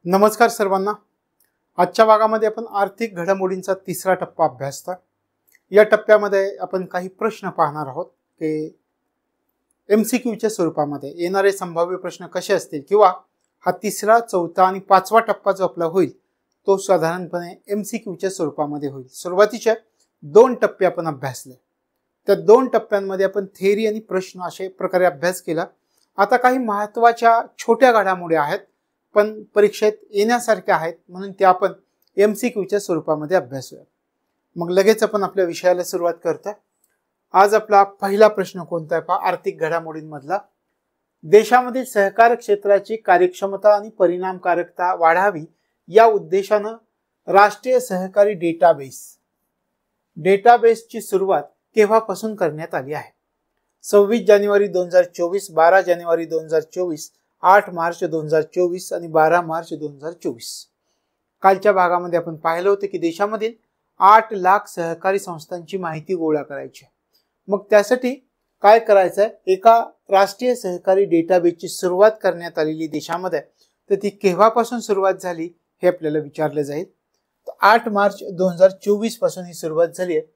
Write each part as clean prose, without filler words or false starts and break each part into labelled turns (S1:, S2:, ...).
S1: नमस्कार सर्वांना। आजच्या भागामध्ये आपण आर्थिक घडामोडींचा तिसरा टप्पा अभ्यासतोय। या टप्प्यामध्ये आपण काही प्रश्न पाहणार आहोत की एमसीक्यूच्या स्वरूपामध्ये येणारे संभाव्य प्रश्न कसे असतील किंवा हा तिसरा, चौथा आणि पाचवा टप्पा जो आपला होईल तो साधारणपणे एमसीक्यूच्या स्वरूपामध्ये होईल। सुरुवातीचे दोन टप्पे आपण अभ्यासले, त्या दोन टप्प्यांमध्ये आपण थेअरी आणि प्रश्न अशा प्रकारे अभ्यास केला। आता काही महत्त्वाच्या छोट्या घडामोडी आहेत पण परीक्षेत येण्यासारख्या आहेत, म्हणून त्या आपण एमसीक्यूच्या स्वरूपामध्ये अभ्यासूया। मग लगेच आपण आपल्या विषयाला सुरुवात करतोय। आज आपला पहिला प्रश्न कोणता आहे पहा, आर्थिक घडामोडींमधला। देशामध्ये सहकार क्षेत्राची कार्यक्षमता आणि परिणामकारकता वाढावी या उद्देशानं राष्ट्रीय सहकारी डेटाबेसची सुरुवात केव्हापासून करण्यात आली आहे? 26 जानेवारी 2024, 12 जानेवारी 2024, 8 मार्च 2024 आणि 12 मार्च 2024। कालच्या भागामध्ये आपण पाहिलं होतं की देशामधील 8 लाख सहकारी संस्थांची माहिती गोळा करायची। मग त्यासाठी काय करायचं आहे, एका राष्ट्रीय सहकारी डेटाबेसची सुरुवात करण्यात आलेली देशामध्ये, तर ती केव्हापासून सुरुवात झाली हे आपल्याला विचारलं जाईल। तर 8 मार्च 2024 पासून ही सुरुवात झाली आहे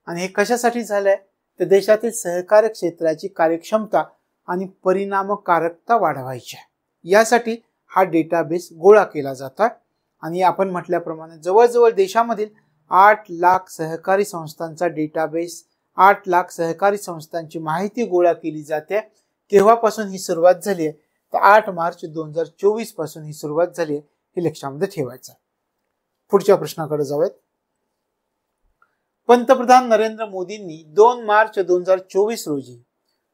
S1: आणि हे कशासाठी झालंय, तर देशातील सहकार क्षेत्राची कार्यक्षमता आणि परिणामकारकता वाढवायची आहे, यासाठी हा डेटाबेस गोळा केला जातो। आणि आपण म्हटल्याप्रमाणे जवळजवळ देशामधील 8 लाख सहकारी संस्थांचा डेटाबेस, 8 लाख सहकारी संस्थांची माहिती गोळा केली जाते। केव्हापासून ही सुरुवात झाली आहे, तर 8 मार्च 2024 पासून ही सुरुवात झाली आहे, हे लक्षामध्ये ठेवायचं। पुढच्या प्रश्नाकडे जाऊयात। पंतप्रधान नरेंद्र मोदींनी 2 मार्च 2024 रोजी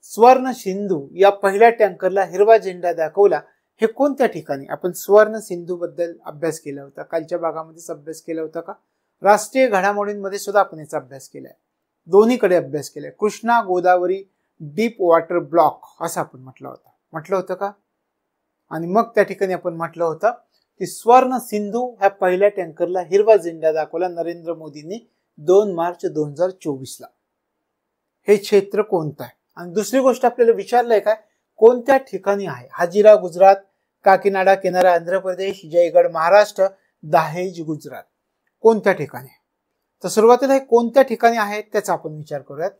S1: स्वर्ण सिंधू या पहिल्या टँकरला हिरवा झेंडा दाखवला। हे कोणत्या ठिकाणी? आपण स्वर्ण सिंधू बद्दल अभ्यास केला होता, कालच्या भागामध्येच अभ्यास केला होता का? राष्ट्रीय घडामोडींमध्ये सुद्धा आपण याचा अभ्यास केलाय, दोन्हीकडे अभ्यास केलाय। Krishna Godavari deep water block असं आपण म्हटलं होतं का? आणि मग त्या ठिकाणी आपण म्हटलं होतं की स्वर्ण सिंधू ह्या पहिल्या टँकरला हिरवा झेंडा दाखवला नरेंद्र मोदींनी 2 मार्च 2024 ला। हे क्षेत्र कोणतं आहे? आणि दुसरी गोष्ट आपल्याला विचारलंय काय, कोणत्या ठिकाणी आहे? हाजिरा गुजरात, काकीनाडा किनारा आंध्र प्रदेश, जयगड महाराष्ट्र, दाहेज गुजरात, कोणत्या ठिकाणी? तर सुरुवातीला हे कोणत्या ठिकाणी आहे त्याचा आपण विचार करूयात।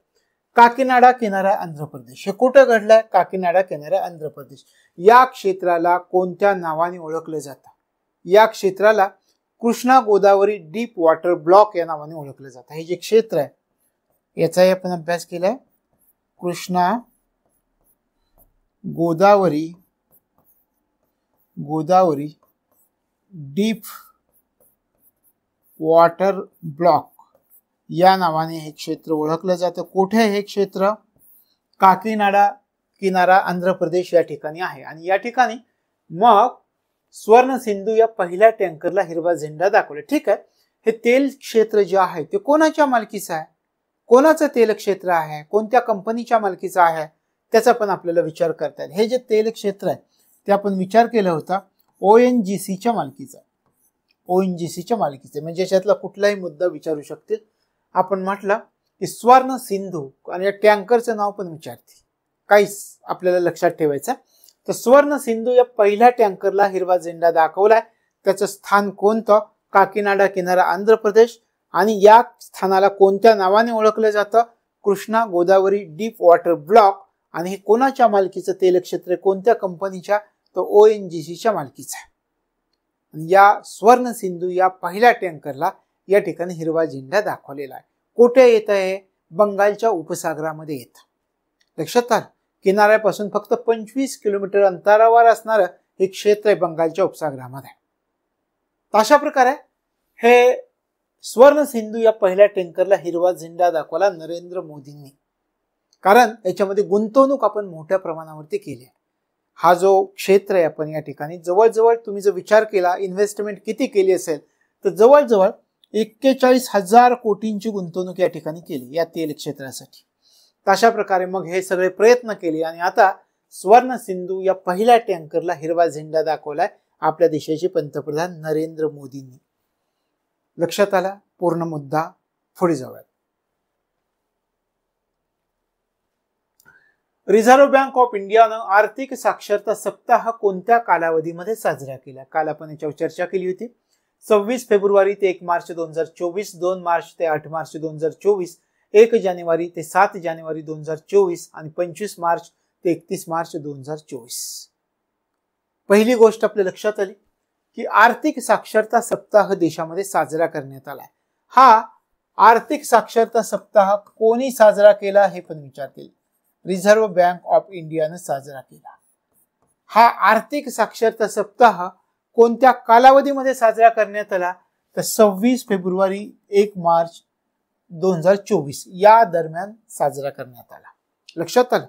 S1: काकीनाडा किनारा आंध्र प्रदेश हे कुठं घडलंय? काकीनाडा किनारा आंध्र प्रदेश। या क्षेत्राला कोणत्या नावाने ओळखलं जातं? या क्षेत्राला Krishna Godavari deep water block या नावाने ओळखलं जातं। हे जे क्षेत्र आहे याचाही आपण अभ्यास केलाय। Krishna Godavari deep water block या नावाने हे क्षेत्र ओळखलं जातं। कुठे हे क्षेत्र? काकीनाडा किनारा आंध्र प्रदेश या ठिकाणी आहे। आणि या ठिकाणी मग स्वर्ण सिंधू या पहिल्या टँकरला हिरवा झेंडा दाखवला। ठीक आहे, हे तेल क्षेत्र जे आहे ते कोणाच्या मालकीचं आहे? कोणाचं तेल क्षेत्र आहे? कोणत्या कंपनीच्या मालकीचं आहे त्याचा पण आपल्याला विचार करता येईल। हे जे तेल क्षेत्र आहे ते आपण विचार केला होता ONGCच्या मालकीचा, ONGCच्या मालकीचे, म्हणजे याच्यातला कुठलाही मुद्दा विचारू शकतील। आपण म्हटलं की स्वर्ण सिंधू आणि या टँकरचं नाव पण विचारते, काहीच आपल्याला लक्षात ठेवायचं। तर स्वर्ण सिंधू या पहिल्या टँकरला हिरवा झेंडा दाखवलाय, त्याचं स्थान कोणतं? काकीनाडा किनारा आंध्र प्रदेश। आणि या स्थानाला कोणत्या नावाने ओळखलं जातं? Krishna Godavari deep water block. आणि हे कोणाच्या मालकीचं तेल क्षेत्र, कोणत्या कंपनीच्या? तर ONGCच्या मालकीचं आहे। आणि या स्वर्ण सिंधू या पहिल्या टँकरला या ठिकाणी हिरवा झेंडा दाखवलेला आहे। कुठे येत आहे? बंगालच्या उपसागरामध्ये येतं। लक्षात आलं, किनाऱ्यापासून फक्त 25 किलोमीटर अंतरावर असणारं हे क्षेत्र आहे बंगालच्या उपसागरामध्ये। अशा प्रकारे हे स्वर्ण सिंधू या पहिल्या टँकरला हिरवा झेंडा दाखवला नरेंद्र मोदींनी, कारण याच्यामध्ये गुंतवणूक आपण मोठ्या प्रमाणावरती केली आहे। हा जो क्षेत्र आहे आपण या ठिकाणी जवळजवळ तुम्ही जर विचार केला इन्व्हेस्टमेंट किती केली असेल, तर जवळजवळ 41,000 कोटींची गुंतवणूक या ठिकाणी केली या तेल क्षेत्रासाठी। अशा प्रकारे मग हे सगळे प्रयत्न केले आणि आता स्वर्ण सिंधू या पहिल्या टँकरला हिरवा झेंडा दाखवलाय आपल्या देशाचे पंतप्रधान नरेंद्र मोदींनी। लक्षात आला पूर्ण मुद्दा? पुढे जाऊयात। रिझर्व्ह बँक ऑफ इंडियानं आर्थिक साक्षरता सप्ताह कोणत्या कालावधीमध्ये साजरा केला? काल आपण याच्यावर चर्चा केली होती. 26 फेब्रुवारी ते 1 मार्च 2024, 2 मार्च ते 8 मार्च 2024, 1 जानेवारी ते 7 जानेवारी 2024 आणि 25 मार्च ते 31 मार्च 2024. पहिली गोष्ट आपल्या लक्षात आली की आर्थिक साक्षरता सप्ताह देशामध्ये साजरा करण्यात आलाय. हा आर्थिक साक्षरता सप्ताह कोणी साजरा केला हे पण विचारतील. रिझर्व्ह बँक ऑफ इंडियानं साजरा केला. हा आर्थिक साक्षरता सप्ताह कोणत्या कालावधीमध्ये साजरा करण्यात आला? तर 26 फेब्रुवारी 1 मार्च 2024 या दरम्यान साजरा करण्यात आला. लक्षात आलं?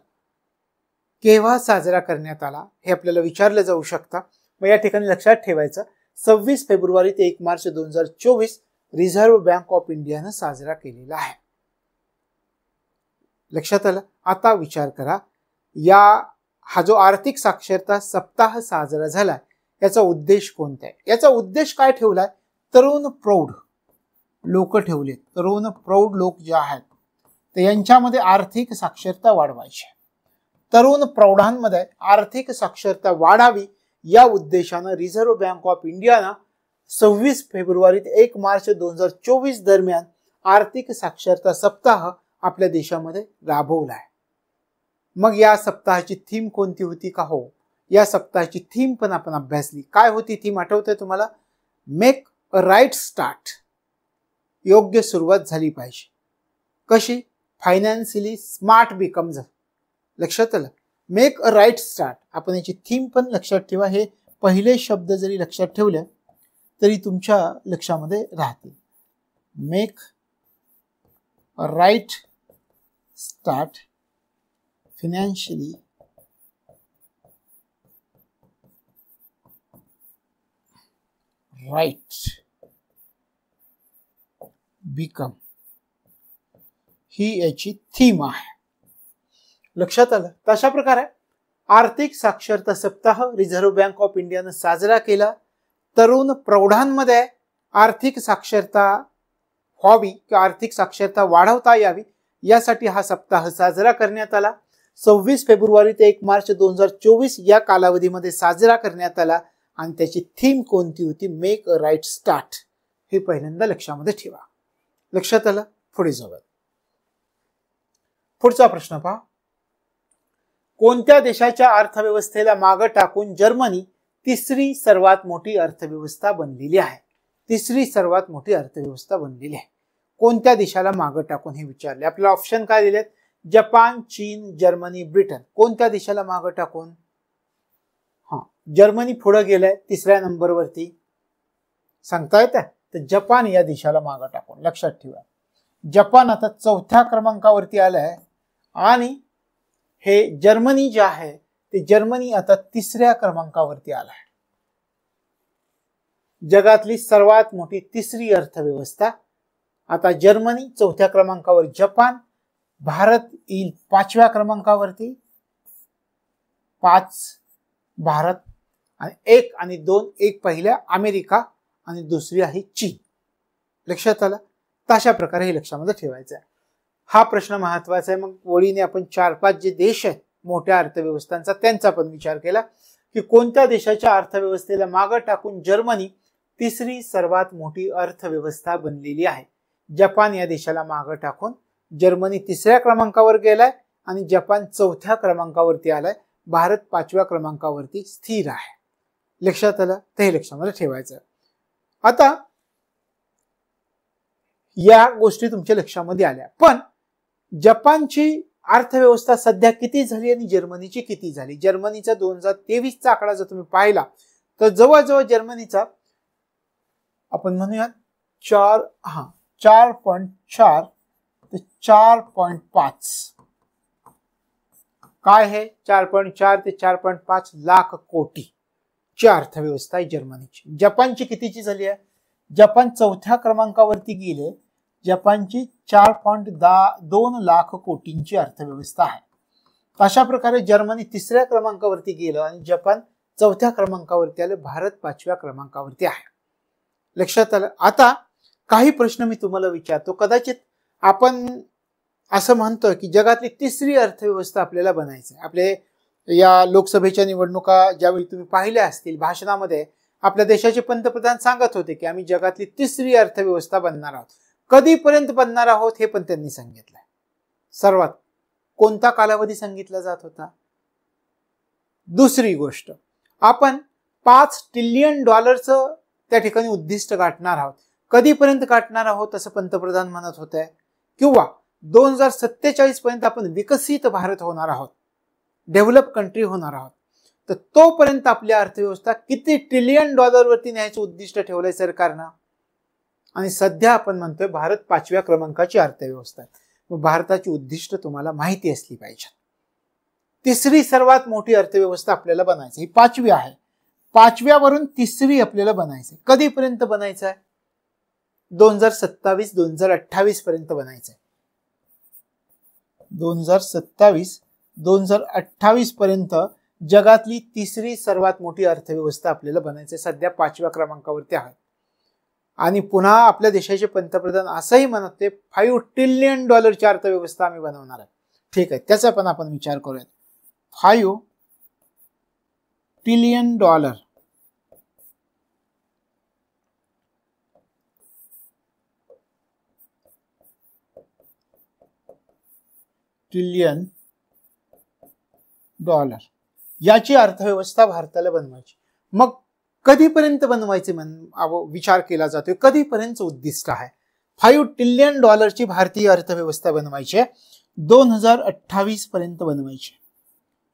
S1: केव्हा साजरा करण्यात आला हे आपल्याला विचारलं जाऊ शकतं. मग या ठिकाणी लक्षात ठेवायचं 26 फेब्रुवारी ते 1 मार्च 2024 रिझर्व्ह बँक ऑफ इंडियानं साजरा केलेला आहे. लक्षात आलं? आता विचार करा, हा जो आर्थिक साक्षरता सप्ताह साजरा झाला याचा उद्देश कोणता आहे? याचा उद्देश काय ठेवलाय? तरुण प्रौढ लोक ठेवले. तरुण प्रौढ लोक जे आहेत ते यांच्यामध्ये आर्थिक साक्षरता वाढवायची. तरुण प्रौढांमध्ये आर्थिक साक्षरता वाढावी या उद्देशानं रिझर्व्ह बँक ऑफ इंडियानं 26 फेब्रुवारी ते 1 मार्च 2024 दरम्यान आर्थिक साक्षरता सप्ताह आपल्या देशामध्ये राबवला आहे. मग या सप्ताहाची थीम कोणती होती का? हो, या सप्ताहाची थीम पण आपण अभ्यासली. काय होती थीम आठवतंय तुम्हाला? Make a right start. योग्य सुरुवात झाली पाहिजे. कशी? Financially smart become. लक्षात आलं? Make a right start. आपण याची थीम पण लक्षात ठेवा. हे पहिले शब्द जरी लक्षात ठेवले तरी तुमच्या लक्षामध्ये राहतील. Make a right start financially right become ही याची थीम आहे. लक्षात आलं? तशा प्रकारे आर्थिक साक्षरता सप्ताह रिझर्व्ह बँक ऑफ इंडियानं साजरा केला. तरुण प्रौढांमध्ये आर्थिक साक्षरता व्हावी किंवा आर्थिक साक्षरता वाढवता यावी यासाठी हा सप्ताह साजरा करण्यात आला. 26 फेब्रुवारी ते 1 मार्च 2024 या कालावधीमध्ये साजरा करण्यात आला आणि त्याची थीम कोणती होती? Make a right start. हे पहिल्यांदा लक्षामध्ये ठेवा. लक्षात आलं? पुढे जाऊया. पुढचा प्रश्न पहा. कोणत्या देशाच्या अर्थव्यवस्थेला मागे टाकून जर्मनी तिसरी सर्वात मोठी अर्थव्यवस्था बनलेली आहे? तिसरी सर्वात मोठी अर्थव्यवस्था बनलेली आहे. कोणत्या देशाला मागे टाकून हे विचारले. आपल्याला ऑप्शन काय दिलेत? जपान, चीन, जर्मनी, ब्रिटन. कोणत्या देशाला मागे टाकून? जर्मनी पुढे गेलाय 3ऱ्या नंबरवरती. सांगता येतं? तर जपान या देशाला मागे टाकून. लक्षात ठेवा, जपान आता 4थ्या क्रमांकावरती आलाय आणि हे जर्मनी जे आहे ते जर्मनी आता 3ऱ्या क्रमांकावरती आलाय. जगातली सर्वात मोठी तिसरी अर्थव्यवस्था. आता जर्मनी 4थ्या क्रमांकावर, जपान, भारत येईल 5व्या क्रमांकावरती. 5 भारत आणि 1 आणि 2, एक पहिल्या अमेरिका आणि दुसरी आहे चीन. लक्षात आलं? तशा प्रकारे हे लक्षामध्ये ठेवायचं आहे. हा प्रश्न महत्वाचा आहे. मग वळीने आपण 4-5 जे देश आहेत मोठ्या अर्थव्यवस्थांचा त्यांचा पण विचार केला की कोणत्या देशाच्या अर्थव्यवस्थेला मागे टाकून जर्मनी तिसरी सर्वात मोठी अर्थव्यवस्था बनलेली आहे. जपान या देशाला मागे टाकून जर्मनी 3ऱ्या क्रमांकावर गेलाय आणि जपान 4थ्या क्रमांकावरती आलाय. भारत 5व्या क्रमांकावरती स्थिर आहे. लक्षात आलं? तर हे लक्षामध्ये ठेवायचं. आता या गोष्टी तुमच्या लक्षामध्ये आल्या, पण जपानची अर्थव्यवस्था सध्या किती झाली आणि जर्मनीची किती झाली? जर्मनीचा 2023चा आकडा जर तुम्ही पाहिला तर जवळजवळ जर्मनीचा आपण म्हणूयात 4.4 ते 4.5. काय हे? 4.4 ते 4.5 लाख कोटीची अर्थव्यवस्था आहे जर्मनीची. जपानची कितीची झाली आहे? जपान 4थ्या क्रमांकावरती गेले. जपानची 4.2 लाख कोटींची अर्थव्यवस्था आहे. अशा प्रकारे जर्मनी 3ऱ्या क्रमांकावरती गेलं आणि जपान 4थ्या क्रमांकावरती आलं. भारत 5व्या क्रमांकावरती आहे. लक्षात आलं? आता काही प्रश्न मी तुम्हाला विचारतो, कदाचित आपण असं म्हणतोय की जगातली तिसरी अर्थव्यवस्था आपल्याला बनायचं आहे. आपले या लोकसभेच्या निवडणुका ज्यावेळी तुम्ही पाहिल्या असतील, भाषणामध्ये आपल्या देशाचे पंतप्रधान सांगत होते की आम्ही जगातली तिसरी अर्थव्यवस्था बनणार आहोत. कधीपर्यंत बनणार आहोत हे पण त्यांनी सांगितलंय. सर्वात कोणता कालावधी सांगितला जात होता? दुसरी गोष्ट, आपण $5 ट्रिलियन त्या ठिकाणी उद्दिष्ट गाठणार आहोत. कधीपर्यंत गाठणार आहोत असं पंतप्रधान म्हणत होते? किंवा 2047 पर्यंत आपण विकसित भारत होणार आहोत, डेव्हलप कंट्री होणार आहोत. तर तोपर्यंत आपली अर्थव्यवस्था किती $1 ट्रिलियन वरती न्यायचं उद्दिष्ट ठेवलंय सरकारनं. आणि सध्या आपण म्हणतोय भारत 5व्या क्रमांकाची अर्थव्यवस्था आहे. मग भारताची उद्दिष्ट तुम्हाला माहिती असली पाहिजे. तिसरी सर्वात मोठी अर्थव्यवस्था आपल्याला बनायची, ही 5वी आहे. 5व्यावरून तिसरी आपल्याला बनायचं. कधीपर्यंत बनायचं आहे? 2027-2028 पर्यंत बनायचं आहे. 2027-2028 पर्यंत जगातली तिसरी सर्वात मोठी अर्थव्यवस्था आपल्याला बनायची. सध्या 5व्या क्रमांकावरती आहे. आणि पुन्हा आपल्या देशाचे पंतप्रधान असंही म्हणत ते $5 ट्रिलियन अर्थव्यवस्था आम्ही बनवणार आहे. ठीक आहे, त्याचा पण आपण विचार करूयात. $5 ट्रिलियन याची अर्थव्यवस्था भारताला बनवायची. मग कधीपर्यंत बनवायचे विचार केला जातोय, कधीपर्यंत उद्दिष्ट आहे? $5 ट्रिलियन भारतीय अर्थव्यवस्था बनवायची, 2028 पर्यंत बनवायची.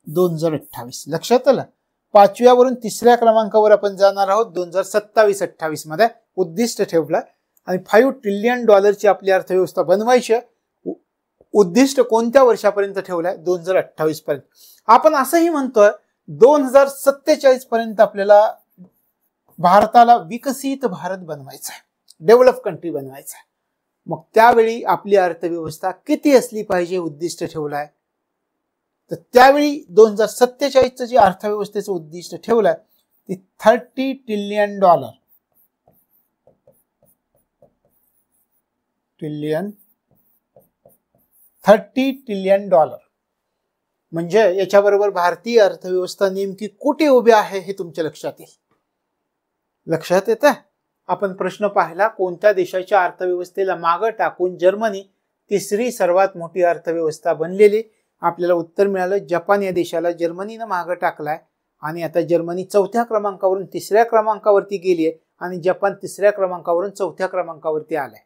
S1: 2028 लक्षात आलं. 5व्यावरून तिसऱ्या क्रमांकावर आपण जाणार आहोत 2027-28 मध्ये उद्दिष्ट ठेवलं. आणि $5 ट्रिलियन आपली अर्थव्यवस्था बनवायची. उद्दिष्ट कोणत्या वर्षापर्यंत ठेवलंय? 2028 पर्यंत. आपण असंही म्हणतोय 2047 पर्यंत आपल्याला भारताला विकसित भारत बनवायचा आहे, डेव्हलप कंट्री बनवायचा आहे. मग त्यावेळी आपली अर्थव्यवस्था किती असली पाहिजे उद्दिष्ट ठेवलाय? तर त्यावेळी 2047चं जे अर्थव्यवस्थेचं उद्दिष्ट ठेवलंय ते $30 ट्रिलियन. $30 ट्रिलियन. म्हणजे याच्याबरोबर भारतीय अर्थव्यवस्था नेमकी कुठे उभी आहे हे तुमच्या लक्षात येईल. लक्षात येतं? आपण प्रश्न पाहिला, कोणत्या देशाच्या अर्थव्यवस्थेला मागं टाकून जर्मनी तिसरी सर्वात मोठी अर्थव्यवस्था बनलेली? आपल्याला उत्तर मिळालं, जपान या देशाला जर्मनीनं मागं टाकलाय. आणि आता जर्मनी 4थ्या क्रमांकावरून 3ऱ्या क्रमांकावरती गेली आहे आणि जपान 3ऱ्या क्रमांकावरून 4थ्या क्रमांकावरती आलाय.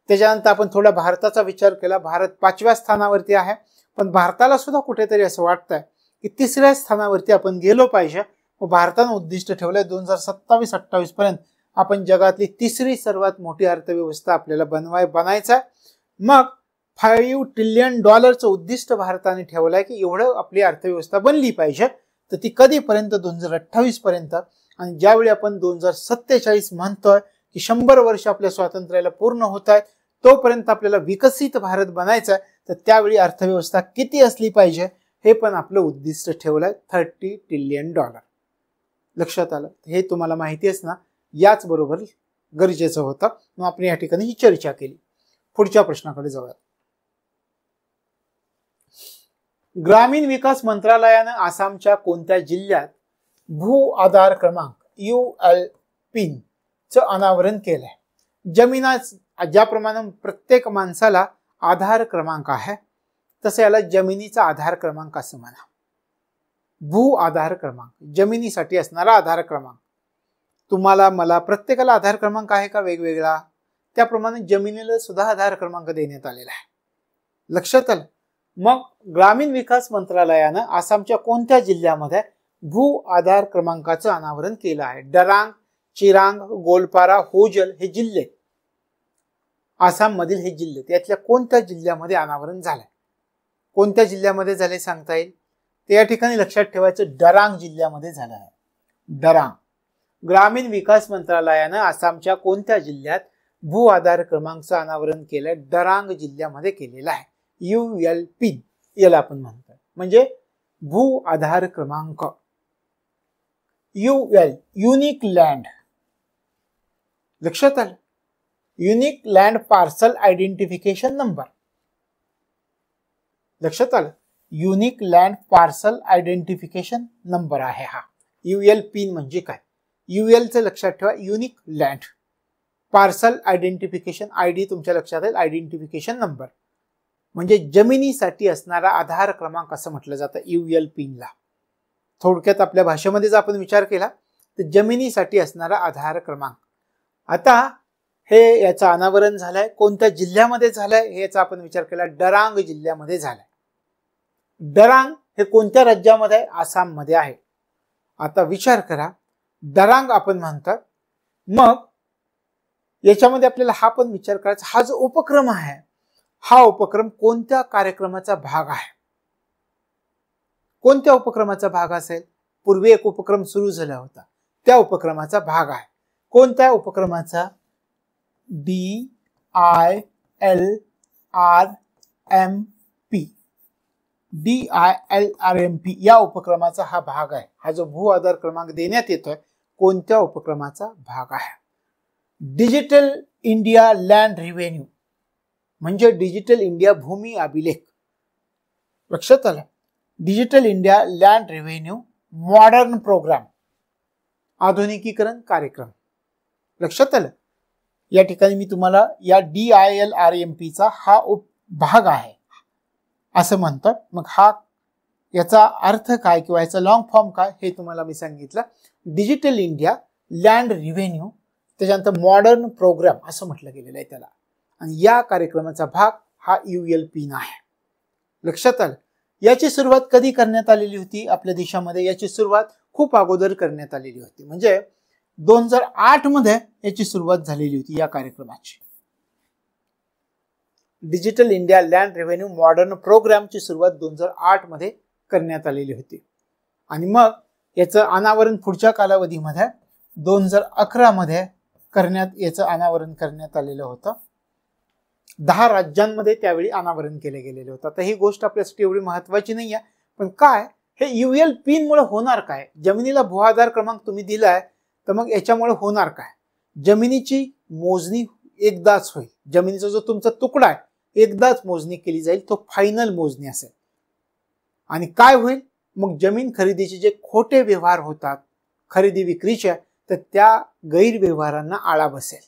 S1: त्याच्यानंतर आपण थोडा भारताचा विचार केला. भारत 5व्या स्थानावरती आहे, पण भारताला सुद्धा कुठेतरी असं वाटतंय की 3ऱ्या स्थानावरती आपण गेलो पाहिजे. व भारतानं उद्दिष्ट ठेवलंय 2027-28 पर्यंत आपण जगातली तिसरी सर्वात मोठी अर्थव्यवस्था आपल्याला बनायचं. मग $5 ट्रिलियन उद्दिष्ट भारताने ठेवलंय की एवढं आपली अर्थव्यवस्था बनली पाहिजे. तर ती कधीपर्यंत? 2028 पर्यंत. आणि ज्यावेळी आपण 2047 म्हणतोय की 100 वर्ष आपल्या स्वातंत्र्याला पूर्ण होत आहेत, तोपर्यंत आपल्याला विकसित भारत बनायचा आहे. तर त्यावेळी अर्थव्यवस्था किती असली पाहिजे हे पण आपलं उद्दिष्ट ठेवलंय, $30 ट्रिलियन. लक्षात आलं? हे तुम्हाला माहिती असणं याच बरोबर गरजेचं होतं. मग आपण या ठिकाणी ही चर्चा केली. पुढच्या प्रश्नाकडे जाऊया. ग्रामीण विकास मंत्रालयानं आसामच्या कोणत्या जिल्ह्यात भू आधार क्रमांक UL चं अनावरण केलंय? ज्याप्रमाणे प्रत्येक माणसाला आधार क्रमांक आहे, तसं याला जमिनीचा आधार क्रमांक असं म्हणा. भू आधार क्रमांक, जमिनीसाठी असणारा आधार क्रमांक. तुम्हाला, मला, प्रत्येकाला आधार क्रमांक आहे का वेगवेगळा? त्याप्रमाणे जमिनीला सुद्धा आधार क्रमांक देण्यात आलेला आहे. लक्षात आलं? मग ग्रामीण विकास मंत्रालयानं आसामच्या कोणत्या जिल्ह्यामध्ये भू आधार क्रमांकाचं अनावरण केलं आहे? डरांग, चिरांग, गोलपारा, होजल हे जिल्हे, आसाम मधील हे जिल्हे, त्यातल्या कोणत्या जिल्ह्यामध्ये अनावरण झालंय? कोणत्या जिल्ह्यामध्ये झाले सांगता येईल? ते या ठिकाणी लक्षात ठेवायचं, डरांग जिल्ह्यामध्ये झालं आहे. डरांग. ग्रामीण विकास मंत्रालयानं आसामच्या कोणत्या जिल्ह्यात भू आधार क्रमांकचं अनावरण केलंय? डरांग जिल्ह्यामध्ये केलेलं आहे. ULP याला आपण म्हणतो, म्हणजे भू आधार क्रमांक. UL unique land. लक्षात आलं? Unique land parcel identification number. लक्षात आलं? Unique land parcel identification number आहे हा. UL पिन म्हणजे काय? UL चं लक्षात ठेवा, unique land parcel identification, ID तुमच्या लक्षात येईल, आयडेंटिफिकेशन नंबर म्हणजे जमिनीसाठी असणारा आधार क्रमांक असं म्हटलं जातं UL पिनला. थोडक्यात आपल्या भाषेमध्ये जर आपण विचार केला तर जमिनीसाठी असणारा आधार क्रमांक. आता हे याचं अनावरण झालंय, कोणत्या जिल्ह्यामध्ये झालंय हे याचा आपण विचार केला, डरांग जिल्ह्यामध्ये झालाय. डरांग हे कोणत्या राज्यामध्ये आहे? आसाममध्ये आहे. आता विचार करा, डरांग आपण म्हणतात, मग याच्यामध्ये आपल्याला हा पण विचार करायचा, हा जो उपक्रम आहे हा उपक्रम कोणत्या कार्यक्रमाचा भाग आहे? कोणत्या उपक्रमाचा भाग असेल? पूर्वी एक उपक्रम सुरू झाला होता, त्या उपक्रमाचा भाग आहे. कोणत्या उपक्रमाचा? DILRMP. DILRMP या उपक्रमाचा हा भाग आहे. हा जो भू आधार क्रमांक देण्यात येतोय कोणत्या उपक्रमाचा भाग आहे? डिजिटल इंडिया लँड रिव्हेन्यू म्हणजे डिजिटल इंडिया भूमी अभिलेख. लक्षात आलं? Digital India land revenue modern program, आधुनिकीकरण कार्यक्रम. लक्षात आलं? या ठिकाणी मी तुम्हाला या DILRMP चा हा भाग आहे असं म्हणतात. मग हा याचा अर्थ काय किंवा याचा लॉंग फॉर्म काय हे तुम्हाला मी सांगितलं. डिजिटल इंडिया लँड रिव्हेन्यू, त्याच्यानंतर मॉडर्न प्रोग्राम असं म्हटलं गेलेलं आहे त्याला. आणि या कार्यक्रमाचा भाग हा UL पिन आहे. लक्षात आलं? याची सुरुवात कधी करण्यात आलेली होती आपल्या देशामध्ये? याची सुरुवात खूप अगोदर करण्यात आलेली होती, म्हणजे 2008 मध्ये याची सुरुवात झालेली होती या कार्यक्रमाची. Digital India land revenue modern प्रोग्रामची सुरुवात 2008 मध्ये करण्यात आलेली होती. आणि मग याचं अनावरण पुढच्या कालावधीमध्ये 2011 मध्ये याचं अनावरण करण्यात आलेलं होतं. 10 राज्यांमध्ये त्यावेळी अनावरण केले गेलेले होतं. तर ही गोष्ट आपल्यासाठी एवढी महत्वाची नाही आहे, पण काय हे UL पिन मुळे होणार काय? जमिनीला भू आधार क्रमांक तुम्ही दिलाय तर मग याच्यामुळे होणार काय? जमिनीची मोजणी एकदाच होईल. जमिनीचा जो तुमचा तुकडा आहे एकदाच मोजणी केली जाईल, तो फायनल मोजणी असेल. आणि काय होईल? मग जमीन खरेदीचे जे खोटे व्यवहार होतात खरेदी विक्रीचे, तर त्या गैरव्यवहारांना आळा बसेल.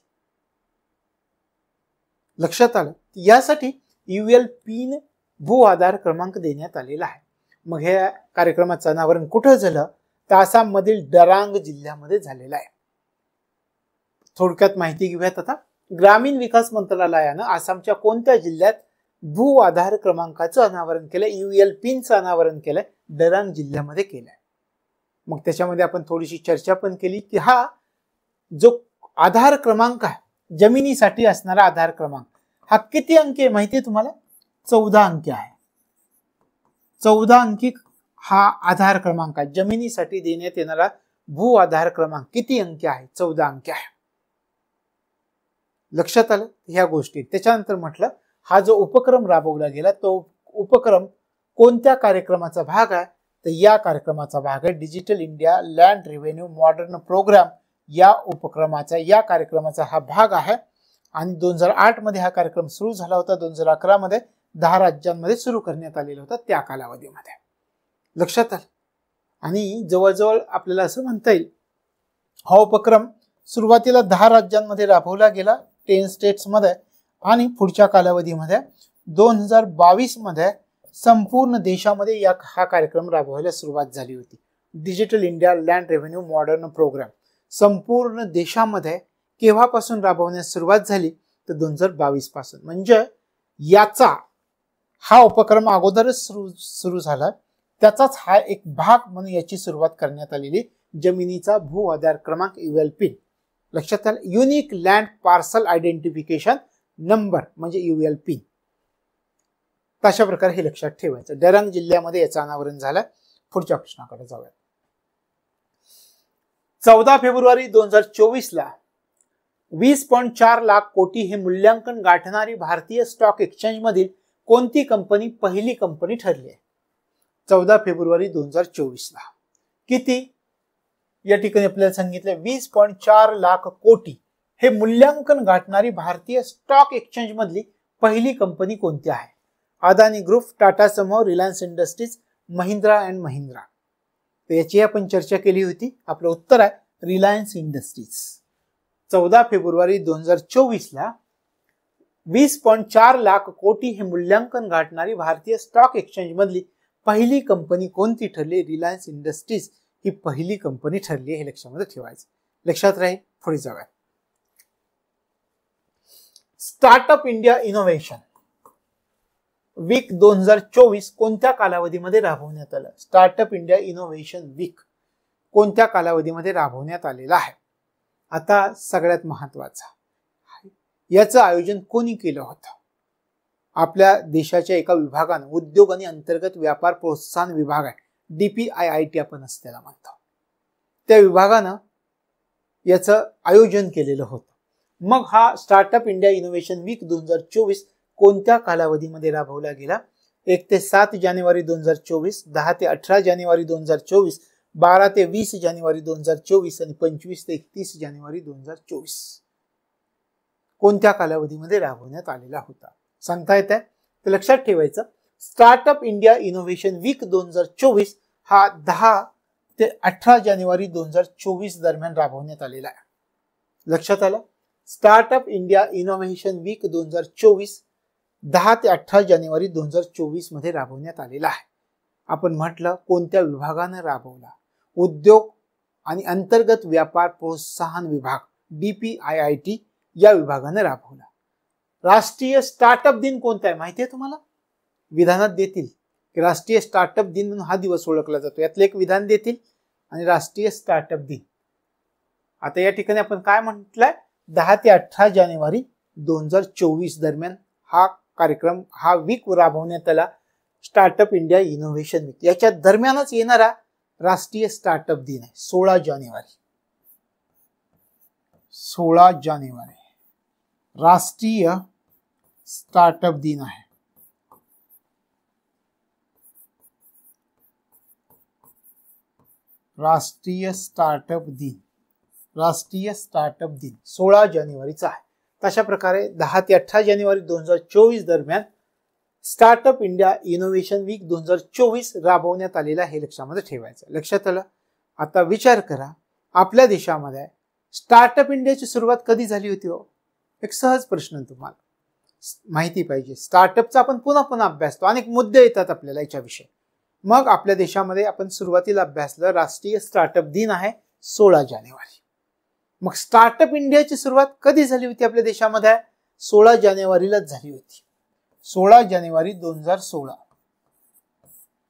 S1: लक्षात आलं? यासाठी UL पिन भू आधार क्रमांक देण्यात आलेला आहे. मग हे कार्यक्रमाचं अनावरण कुठं झालं? तर आसाम मधील डरांग जिल्ह्यामध्ये झालेला आहे. थोडक्यात माहिती घेऊयात आता. ग्रामीण विकास मंत्रालयानं आसामच्या कोणत्या जिल्ह्यात भू आधार क्रमांकाचं अनावरण केलंय? UL पिनचं अनावरण केलंय? डरांग जिल्ह्यामध्ये केलंय. मग त्याच्यामध्ये आपण थोडीशी चर्चा पण केली की हा जो आधार क्रमांक आहे जमिनीसाठी असणारा आधार क्रमांक हा किती अंकी आहे माहिती आहे तुम्हाला? 14 अंकी आहे. 14 अंकी हा आधार क्रमांक आहे. जमिनीसाठी देण्यात येणारा भू आधार क्रमांक किती अंकी आहे? 14 अंकी आहे. लक्षात आलं ह्या गोष्टी. त्याच्यानंतर म्हटलं हा जो उपक्रम राबवला गेला तो उपक्रम कोणत्या कार्यक्रमाचा भाग आहे? तर या कार्यक्रमाचा भाग आहे digital India land revenue modern program या उपक्रमाचा, या कार्यक्रमाचा हा भाग आहे. आणि 2008 मध्ये हा कार्यक्रम सुरू झाला होता. 2011 मध्ये 10 राज्यांमध्ये सुरू करण्यात आलेला होता त्या कालावधीमध्ये. लक्षात आलं? आणि जवळजवळ आपल्याला असं म्हणता येईल हा उपक्रम सुरुवातीला 10 राज्यांमध्ये राबवला गेला, 10 स्टेट्स मध्ये, आणि पुढच्या कालावधीमध्ये 2022 मध्ये संपूर्ण देशामध्ये हा कार्यक्रम राबवायला सुरुवात झाली होती. Digital India land revenue modern program संपूर्ण देशामध्ये केव्हापासून राबवण्यास सुरुवात झाली? तर 2022 पासून. म्हणजे याचा हा उपक्रम अगोदरच सुरू झाला, त्याचाच हा एक भाग म्हणून याची सुरुवात करण्यात आलेली जमिनीचा भू आधार क्रमांक UL पिन. लक्षात आलं? Unique land parcel identification number म्हणजे UL पिन. तशा प्रकारे हे लक्षात ठेवायचं. डरांग जिल्ह्यामध्ये याचं अनावरण झालं. पुढच्या प्रश्नाकडे जाऊया. 14 फेब्रुवारी 2024 ला 20.4 लाख कोटी हे मूल्यांकन गाठणारी भारतीय स्टॉक एक्सचेंज मधील कोणती कंपनी पहिली कंपनी ठरली आहे? 14 फेब्रुवारी 2024 ला किती? या ठिकाणी आपल्याला सांगितलं 20.4 लाख कोटी हे मूल्यांकन गाठणारी भारतीय स्टॉक एक्सचेंज मधली पहिली कंपनी कोणती आहे? अदानी ग्रुप, टाटा समूह, Reliance industries, Mahindra and Mahindra. तर याची आपण चर्चा केली होती. आपलं उत्तर आहे रिलायन्स इंडस्ट्रीज. 14 फेब्रुवारी 2024 ला 20.4 लाख कोटी हे मूल्यांकन गाठणारी भारतीय स्टॉक एक्सचेंज मधली पहिली कंपनी कोणती ठरली? रिलायन्स इंडस्ट्रीज ही पहिली कंपनी ठरली. हे लक्षामध्ये ठेवायचं. लक्षात राहील. पुढे जाऊया. स्टार्टअप इंडिया इनोव्हेशन वीक 2024 कोणत्या कालावधीमध्ये राबवण्यात आलं? स्टार्टअप इंडिया इनोव्हेशन वीक कोणत्या कालावधीमध्ये राबवण्यात आलेला आहे? आता सगळ्यात महत्वाचा, याचं आयोजन कोणी केलं होतं? आपल्या देशाच्या एका विभागानं, उद्योग आणि अंतर्गत व्यापार प्रोत्साहन विभाग आहे, DPIIT आपण त्याला म्हणतो, त्या विभागानं याचं आयोजन केलेलं होतं. मग हा स्टार्टअप इंडिया इनोव्हेशन वीक 2024 कोणत्या कालावधीमध्ये राबवला गेला? 1 ते 7 जानेवारी 2024, 10 ते 18 जानेवारी 2024, 12 ते 20 जानेवारी 2024 आणि 25 ते 31 जानेवारी 2024. कोणत्या कालावधीमध्ये राबवण्यात आलेला होता सांगता येत आहे? तर लक्षात ठेवायचं, स्टार्टअप इंडिया इनोव्हेशन वीक 2024 हा 10 ते 18 जानेवारी 2024 दरम्यान राबवण्यात आलेला आहे. लक्षात आलं? स्टार्टअप इंडिया इनोव्हेशन वीक 2024 10 ते 18 जानेवारी 2024 मध्ये राबवण्यात आलेला आहे. आपण म्हटलं कोणत्या विभागानं राबवला? उद्योग आणि अंतर्गत व्यापार प्रोत्साहन विभाग DPIIT या विभागाने राबवला. राष्ट्रीय स्टार्टअप दिन कोणता आहे माहिती आहे तुम्हाला? विधानात देतील की राष्ट्रीय स्टार्टअप दिन म्हणून हा दिवस ओळखला जातो. यातलं एक विधान देतील आणि राष्ट्रीय स्टार्टअप दिन. आता या ठिकाणी आपण काय म्हटलंय? 10 ते 18 जानेवारी 2024 दरम्यान हा कार्यक्रम, हा वीक राबवण्यात आला. स्टार्टअप इंडिया इनोव्हेशन वीक याच्या दरम्यानच येणारा राष्ट्रीय स्टार्टअप दिन आहे. 16 जानेवारी 16 जानेवारी राष्ट्रीय स्टार्टअप दिन आहे. राष्ट्रीय स्टार्टअप दिन, राष्ट्रीय स्टार्टअप दिन 16 जानेवारीचा आहे. तशा प्रकारे 10 ते 18 जानेवारी 2024 दरम्यान स्टार्टअप इंडिया इनोव्हेशन वीक 2024 राबवण्यात आलेला हे लक्षामध्ये ठेवायचं. लक्षात आलं? आता विचार करा, आपल्या देशामध्ये स्टार्टअप इंडियाची सुरुवात कधी झाली होती? एक सहज प्रश्न तुम्हाला माहिती पाहिजे. स्टार्टअपचा आपण पुन्हा पुन्हा अभ्यासतो, अनेक मुद्दे येतात आपल्याला याच्याविषयी. मग आपल्या देशामध्ये आपण सुरुवातीला अभ्यासलं राष्ट्रीय स्टार्टअप दिन आहे 16 जानेवारी. मग स्टार्टअप इंडियाची सुरुवात कधी झाली होती आपल्या देशामध्ये? 16 जानेवारीलाच झाली होती. 16 जानेवारी 2016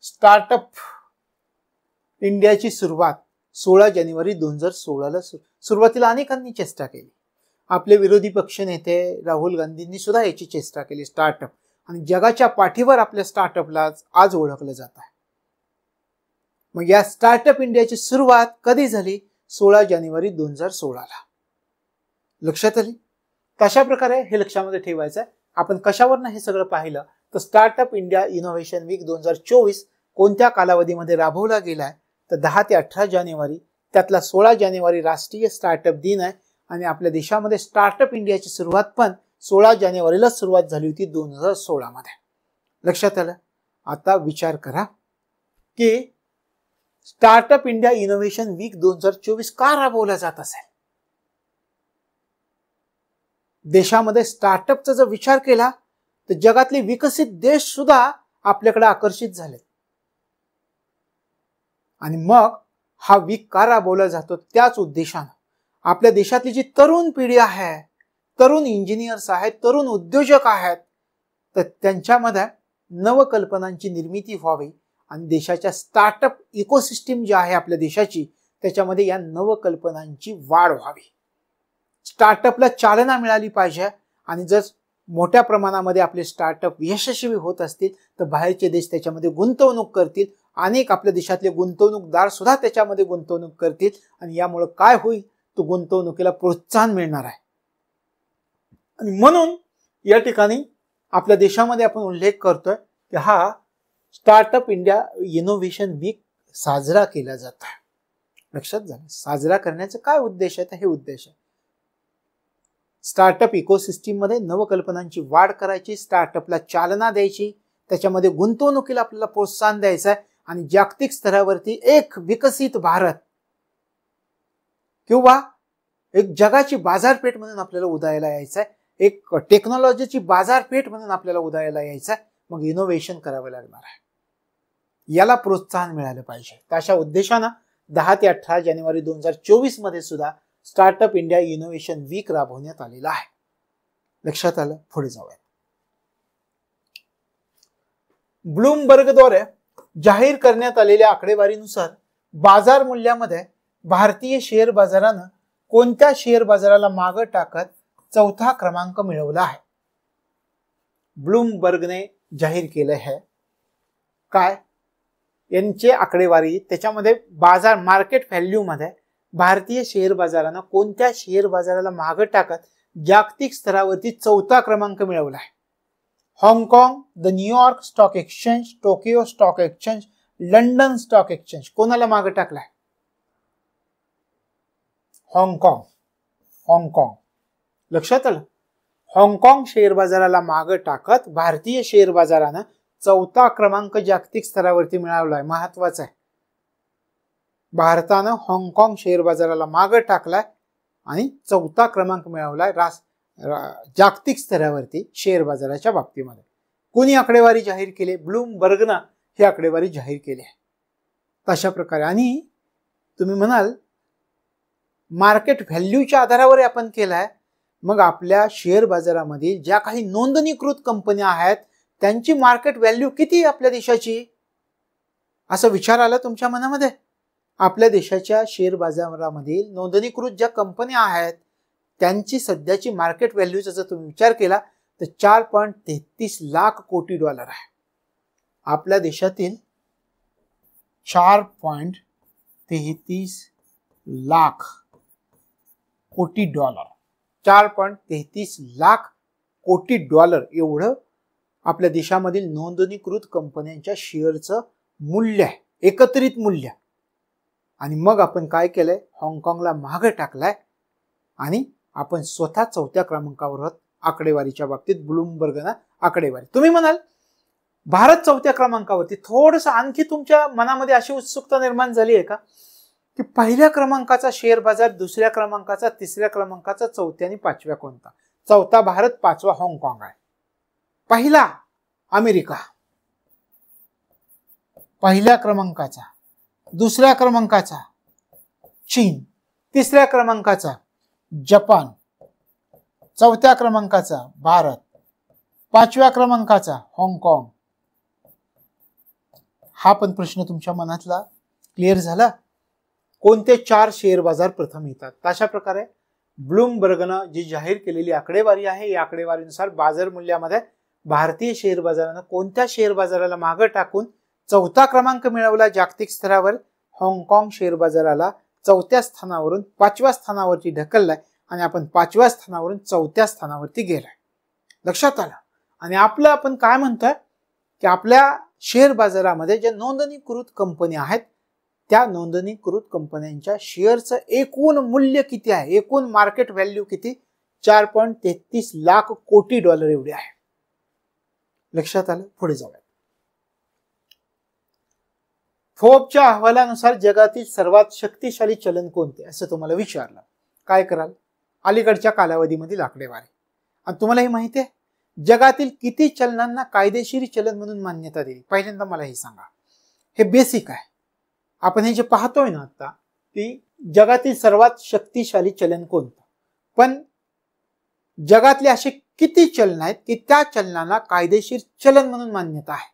S1: स्टार्टअप इंडियाची सुरुवात 16 जानेवारी 2016 ला. सुरुवातीला अनेकांनी चेष्टा केली. आपले विरोधी पक्ष नेते राहुल गांधींनी सुद्धा याची चेष्टा केली स्टार्टअप, आणि जगाच्या पाठीवर आपल्या स्टार्टअपला आज ओळखलं जात आहे. मग या स्टार्टअप इंडियाची सुरुवात कधी झाली? 16 जानेवारी 2016 ला. लक्षात आली? कशा प्रकारे हे लक्षामध्ये ठेवायचं आहे. आपण कशावरनं हे सगळं पाहिलं तर स्टार्टअप इंडिया इनोव्हेशन वीक 2024 कोणत्या कालावधीमध्ये राबवला गेलाय? तर 10 ते 18 जानेवारी, त्यातला 16 जानेवारी राष्ट्रीय स्टार्टअप दिन आहे. आणि आपल्या देशामध्ये स्टार्टअप इंडियाची सुरुवात पण 16 जानेवारीला सुरुवात झाली होती 2016 मध्ये. लक्षात आलं? आता विचार करा की स्टार्टअप इंडिया इनोव्हेशन वीक 2024 का राबवला जात असेल? देशामध्ये स्टार्टअपचा जर विचार केला तर जगातले विकसित देश सुद्धा आपल्याकडे आकर्षित झाले. आणि मग हा वीक का राबवला जातो? त्याच उद्देशानं आपल्या देशातली जी तरुण पिढी आहे, तरुण इंजिनियर्स आहेत, तरुण उद्योजक आहेत, तर त्यांच्यामध्ये नवकल्पनांची निर्मिती व्हावी आणि देशाच्या स्टार्टअप इकोसिस्टीम जी आहे आपल्या देशाची, त्याच्यामध्ये या नवकल्पनांची वाढ व्हावी. स्टार्टअपला चालना मिळाली पाहिजे. आणि जर मोठ्या प्रमाणामध्ये आपले स्टार्टअप यशस्वी होत असतील तर बाहेरचे देश त्याच्यामध्ये गुंतवणूक करतील. अनेक आपल्या देशातले गुंतवणूकदार सुद्धा त्याच्यामध्ये गुंतवणूक करतील. आणि यामुळे काय होईल? तो गुंतवणुकीला प्रोत्साहन मिळणार आहे. आणि म्हणून या ठिकाणी आपल्या देशामध्ये आपण उल्लेख करतोय की हा स्टार्टअप इंडिया इनोव्हेशन वीक साजरा केला जात आहे. लक्षात झालं? साजरा करण्याचा काय उद्देश आहे? तर हे उद्देश आहे स्टार्टअप इकोसिस्टीम मध्ये नवकल्पनांची वाढ करायची, स्टार्टअपला चालना द्यायची, त्याच्यामध्ये गुंतवणुकीला आपल्याला प्रोत्साहन द्यायचं आहे आणि जागतिक स्तरावरती एक विकसित भारत किंवा एक जगाची बाजारपेठ म्हणून आपल्याला उदयाला यायचं आहे, एक टेक्नॉलॉजीची बाजारपेठ म्हणून आपल्याला उदयाला यायचं आहे. मग इनोव्हेशन करावं लागणार आहे, याला प्रोत्साहन मिळालं पाहिजे. तर अशा उद्देशानं 10 ते 18 जानेवारी 2024 मध्ये सुद्धा स्टार्टअप इंडिया इनोव्हेशन वीक राबवण्यात आलेला आहे. लक्षात आलं? पुढे जाऊया. ब्लूमबर्गद्वारे जाहीर करण्यात आलेल्या आकडेवारीनुसार बाजार मूल्यामध्ये भारतीय शेअर बाजारानं कोणत्या शेअर बाजाराला मागे टाकत चौथा क्रमांक मिळवला आहे? ब्लूमबर्गने जाहीर केलं आहे. काय यांचे आकडेवारी, त्याच्यामध्ये बाजार मार्केट व्हॅल्यू मध्ये भारतीय शेअर बाजारानं कोणत्या शेअर बाजाराला मागे टाकत जागतिक स्तरावरती चौथा क्रमांक मिळवला आहे? हाँगकाँग, the New York stock exchange, Tokyo stock exchange, London stock exchange, कोणाला मागे टाकलाय? हाँगकाँग. हाँगकाँग. लक्षात आलं? हाँगकाँग शेअर बाजाराला मागे टाकत भारतीय शेअर बाजारानं चौथा क्रमांक जागतिक स्तरावरती मिळवलाय. महत्वाचं आहे. भारतानं हाँगकाँग शेअर बाजाराला मागे टाकलाय आणि चौथा क्रमांक मिळवलाय जागतिक स्तरावरती शेअर बाजाराच्या बाबतीमध्ये. कोणी आकडेवारी जाहीर केली? ब्लूमबर्गनं ही आकडेवारी जाहीर केली आहे. तशा प्रकारे, आणि तुम्ही म्हणाल मार्केट व्हॅल्यूच्या आधारावर आपण केलाय, मग आपल्या शेअर बाजारामधील ज्या काही नोंदणीकृत कंपन्या आहेत त्यांची मार्केट व्हॅल्यू किती आपल्या देशाची, असं विचार आला तुमच्या मनामध्ये? आपल्या देशाच्या शेअर बाजारामधील नोंदणीकृत ज्या कंपन्या आहेत त्यांची सध्याची मार्केट व्हॅल्यूचा जर तुम्ही विचार केला तर 4.33 लाख कोटी डॉलर आहे. आपल्या देशातील 4.33 लाख कोटी डॉलर, 4.33 लाख कोटी डॉलर एवढं आपल्या देशामधील नोंदणीकृत कंपन्यांच्या शेअरचं मूल्य आहे, एकत्रित मूल्य. आणि मग आपण काय केलंय? हाँगकाँगला मागे टाकलाय आणि आपण स्वतः चौथ्या क्रमांकावर आहोत आकडेवारीच्या बाबतीत. ब्लूमबर्गनं आकडेवारी. तुम्ही म्हणाल भारत चौथ्या क्रमांकावरती. थोडस आणखी तुमच्या मनामध्ये अशी उत्सुकता निर्माण झाली आहे का की पहिल्या क्रमांकाचा शेअर बाजार, दुसऱ्या क्रमांकाचा, तिसऱ्या क्रमांकाचा, चौथ्या आणि पाचव्या कोणता? चौथा भारत, पाचवा हाँगकाँग आहे. पहिला अमेरिका, पहिल्या क्रमांकाचा, दुसऱ्या क्रमांकाचा चीन, तिसऱ्या क्रमांकाचा जपान, चौथ्या क्रमांकाचा भारत, पाचव्या क्रमांकाचा हाँगकाँग. हा पण प्रश्न तुमच्या मनातला क्लिअर झाला? कोणते 4 शेअर बाजार प्रथम येतात? अशा प्रकारे ब्लूमबर्गनं जी जाहीर केलेली आकडेवारी आहे, या आकडेवारीनुसार बाजार मूल्यामध्ये भारतीय शेअर बाजारानं कोणत्या शेअर बाजाराला मागे टाकून चौथा क्रमांक मिळवला जागतिक स्तरावर? हाँगकाँग शेअर बाजाराला चौथ्या स्थानावरून पाचव्या स्थानावरती ढकललाय आणि आपण पाचव्या स्थानावरून चौथ्या स्थानावरती गेलाय. लक्षात आलं? आणि आपलं आपण काय म्हणतोय की आपल्या शेअर बाजारामध्ये ज्या नोंदणीकृत कंपन्या आहेत त्या नोंदणीकृत कंपन्यांच्या शेअरचं एकूण मूल्य किती आहे, एकूण मार्केट व्हॅल्यू किती? 4.33 लाख कोटी डॉलर एवढे आहे. लक्षात आलं? पुढे जाऊया. फोर्ब्सच्या अहवालानुसार जगातील सर्वात शक्तिशाली चलन कोणते, असं तुम्हाला विचारलं. काय कराल? अलीकडच्या कालावधीमधील आकडेवारी. आणि तुम्हाला हे माहिती आहे जगातील किती चलनांना कायदेशीर चलन म्हणून मान्यता दिली? पहिल्यांदा मला हे सांगा. हे बेसिक आहे. आपण हे जे पाहतोय ना आता की जगातील सर्वात शक्तिशाली चलन कोणतं, पण जगातले असे किती चलन आहेत की त्या चलनाला कायदेशीर चलन म्हणून मान्यता आहे?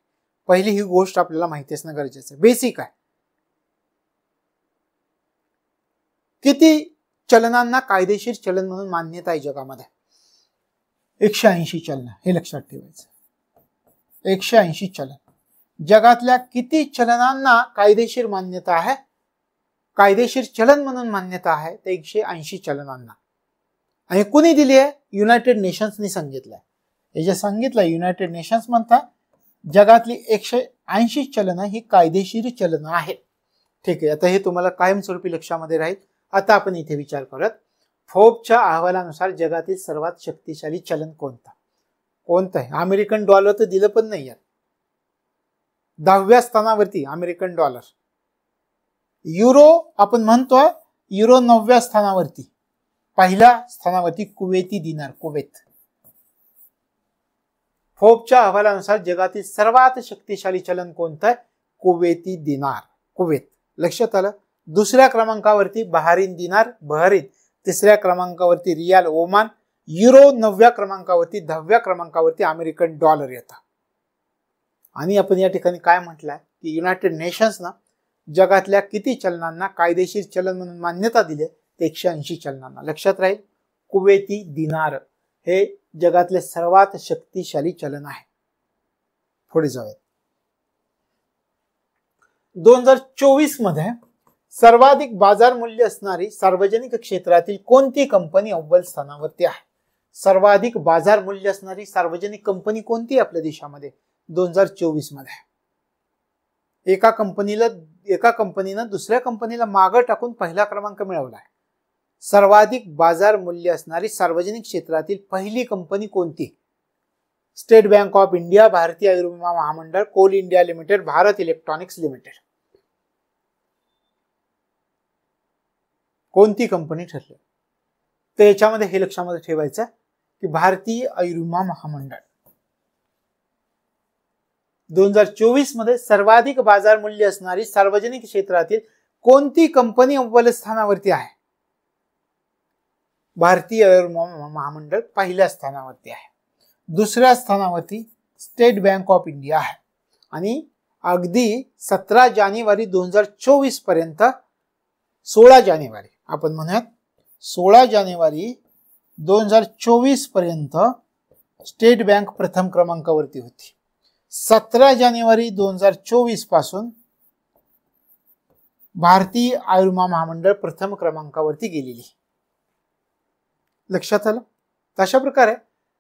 S1: पहिली ही गोष्ट आपल्याला माहिती असणं गरजेचं आहे. बेसिक आहे. किती चलनांना कायदेशीर चलन म्हणून मान्यता आहे जगामध्ये? 180 चलन. हे लक्षात ठेवायचं. 180 चलन. जगातल्या किती चलनांना कायदेशीर मान्यता आहे, कायदेशीर चलन म्हणून मान्यता आहे? ते 180 चलनांना. आणि कुणी दिली आहे? युनायटेड नेशन्सनी सांगितलंय. हे जे सांगितलं युनायटेड नेशन्स म्हणतात जगातली 180 चलन ही कायदेशीर चलन आहेत. ठीक आहे. आता हे तुम्हाला कायमस्वरूपी लक्षामध्ये राहील. आता आपण इथे विचार करत फोर्ब्सच्या अहवालानुसार जगातील सर्वात शक्तिशाली चलन कोणतं आहे? अमेरिकन डॉलर तर दिलं पण नाही यात. 10व्या स्थानावरती अमेरिकन डॉलर. युरो आपण म्हणतोय, युरो 9व्या स्थानावरती. पहिल्या स्थानावरती कुवेती दिनार, कुवेत. फोर्ब्सच्या अहवालानुसार जगातील सर्वात शक्तिशाली चलन कोणतं आहे? कुवेती दिनार, कुवेत. लक्षात आलं. दुसऱ्या क्रमांकावरती बहारीन दिनार, बहरीन. तिसऱ्या क्रमांकावरती रियाल, ओमान. युरो 9व्या क्रमांकावरती, 10व्या क्रमांकावरती अमेरिकन डॉलर येतात. आणि आपण या ठिकाणी काय म्हटलंय की युनायटेड नेशन्सना जगातल्या किती चलनांना कायदेशीर चलन म्हणून मान्यता दिली? 180 चलनांना. लक्षात राहील. कुवेती दिनार हे जगातले सर्वात शक्तिशाली चलन आहे. पुढे जाऊयात. 2024 मध्ये सर्वाधिक बाजार मूल्य असणारी सार्वजनिक क्षेत्रातील कोणती कंपनी अव्वल स्थानावरती आहे? सर्वाधिक बाजार मूल्य असणारी सार्वजनिक कंपनी कोणती आपल्या देशामध्ये 2024 मध्ये? एका कंपनीनं दुसऱ्या कंपनीला मागे टाकून पहिला क्रमांक मिळवलाय. सर्वाधिक बाजार मूल्य असणारी सार्वजनिक क्षेत्रातील पहिली कंपनी कोणती? स्टेट बँक ऑफ इंडिया, भारतीय आयुर्विमा महामंडळ, Coal India Limited, Bharat electronics Limited. कोणती कंपनी ठरली? तर याच्यामध्ये हे लक्षामध्ये ठेवायचं की भारतीय आयुर्विमा महामंडळ. 2024 मध्ये सर्वाधिक बाजार मूल्य असणारी सार्वजनिक क्षेत्रातील कोणती कंपनी अव्वल स्थानावरती आहे? भारतीय आयुर्विमा महामंडळ पहिल्या स्थानावरती आहे. दुसऱ्या स्थानावरती स्टेट बँक ऑफ इंडिया आहे. आणि अगदी 17 जानेवारी 2024 पर्यंत 16 जानेवारी आपण म्हणूयात 16 जानेवारी 2024 पर्यंत स्टेट बँक प्रथम क्रमांकावरती होती. 17 जानेवारी 2024 पासून भारतीय आयुर्विमा महामंडळ प्रथम क्रमांकावरती गेलेली. लक्षात आलं. तशा प्रकारे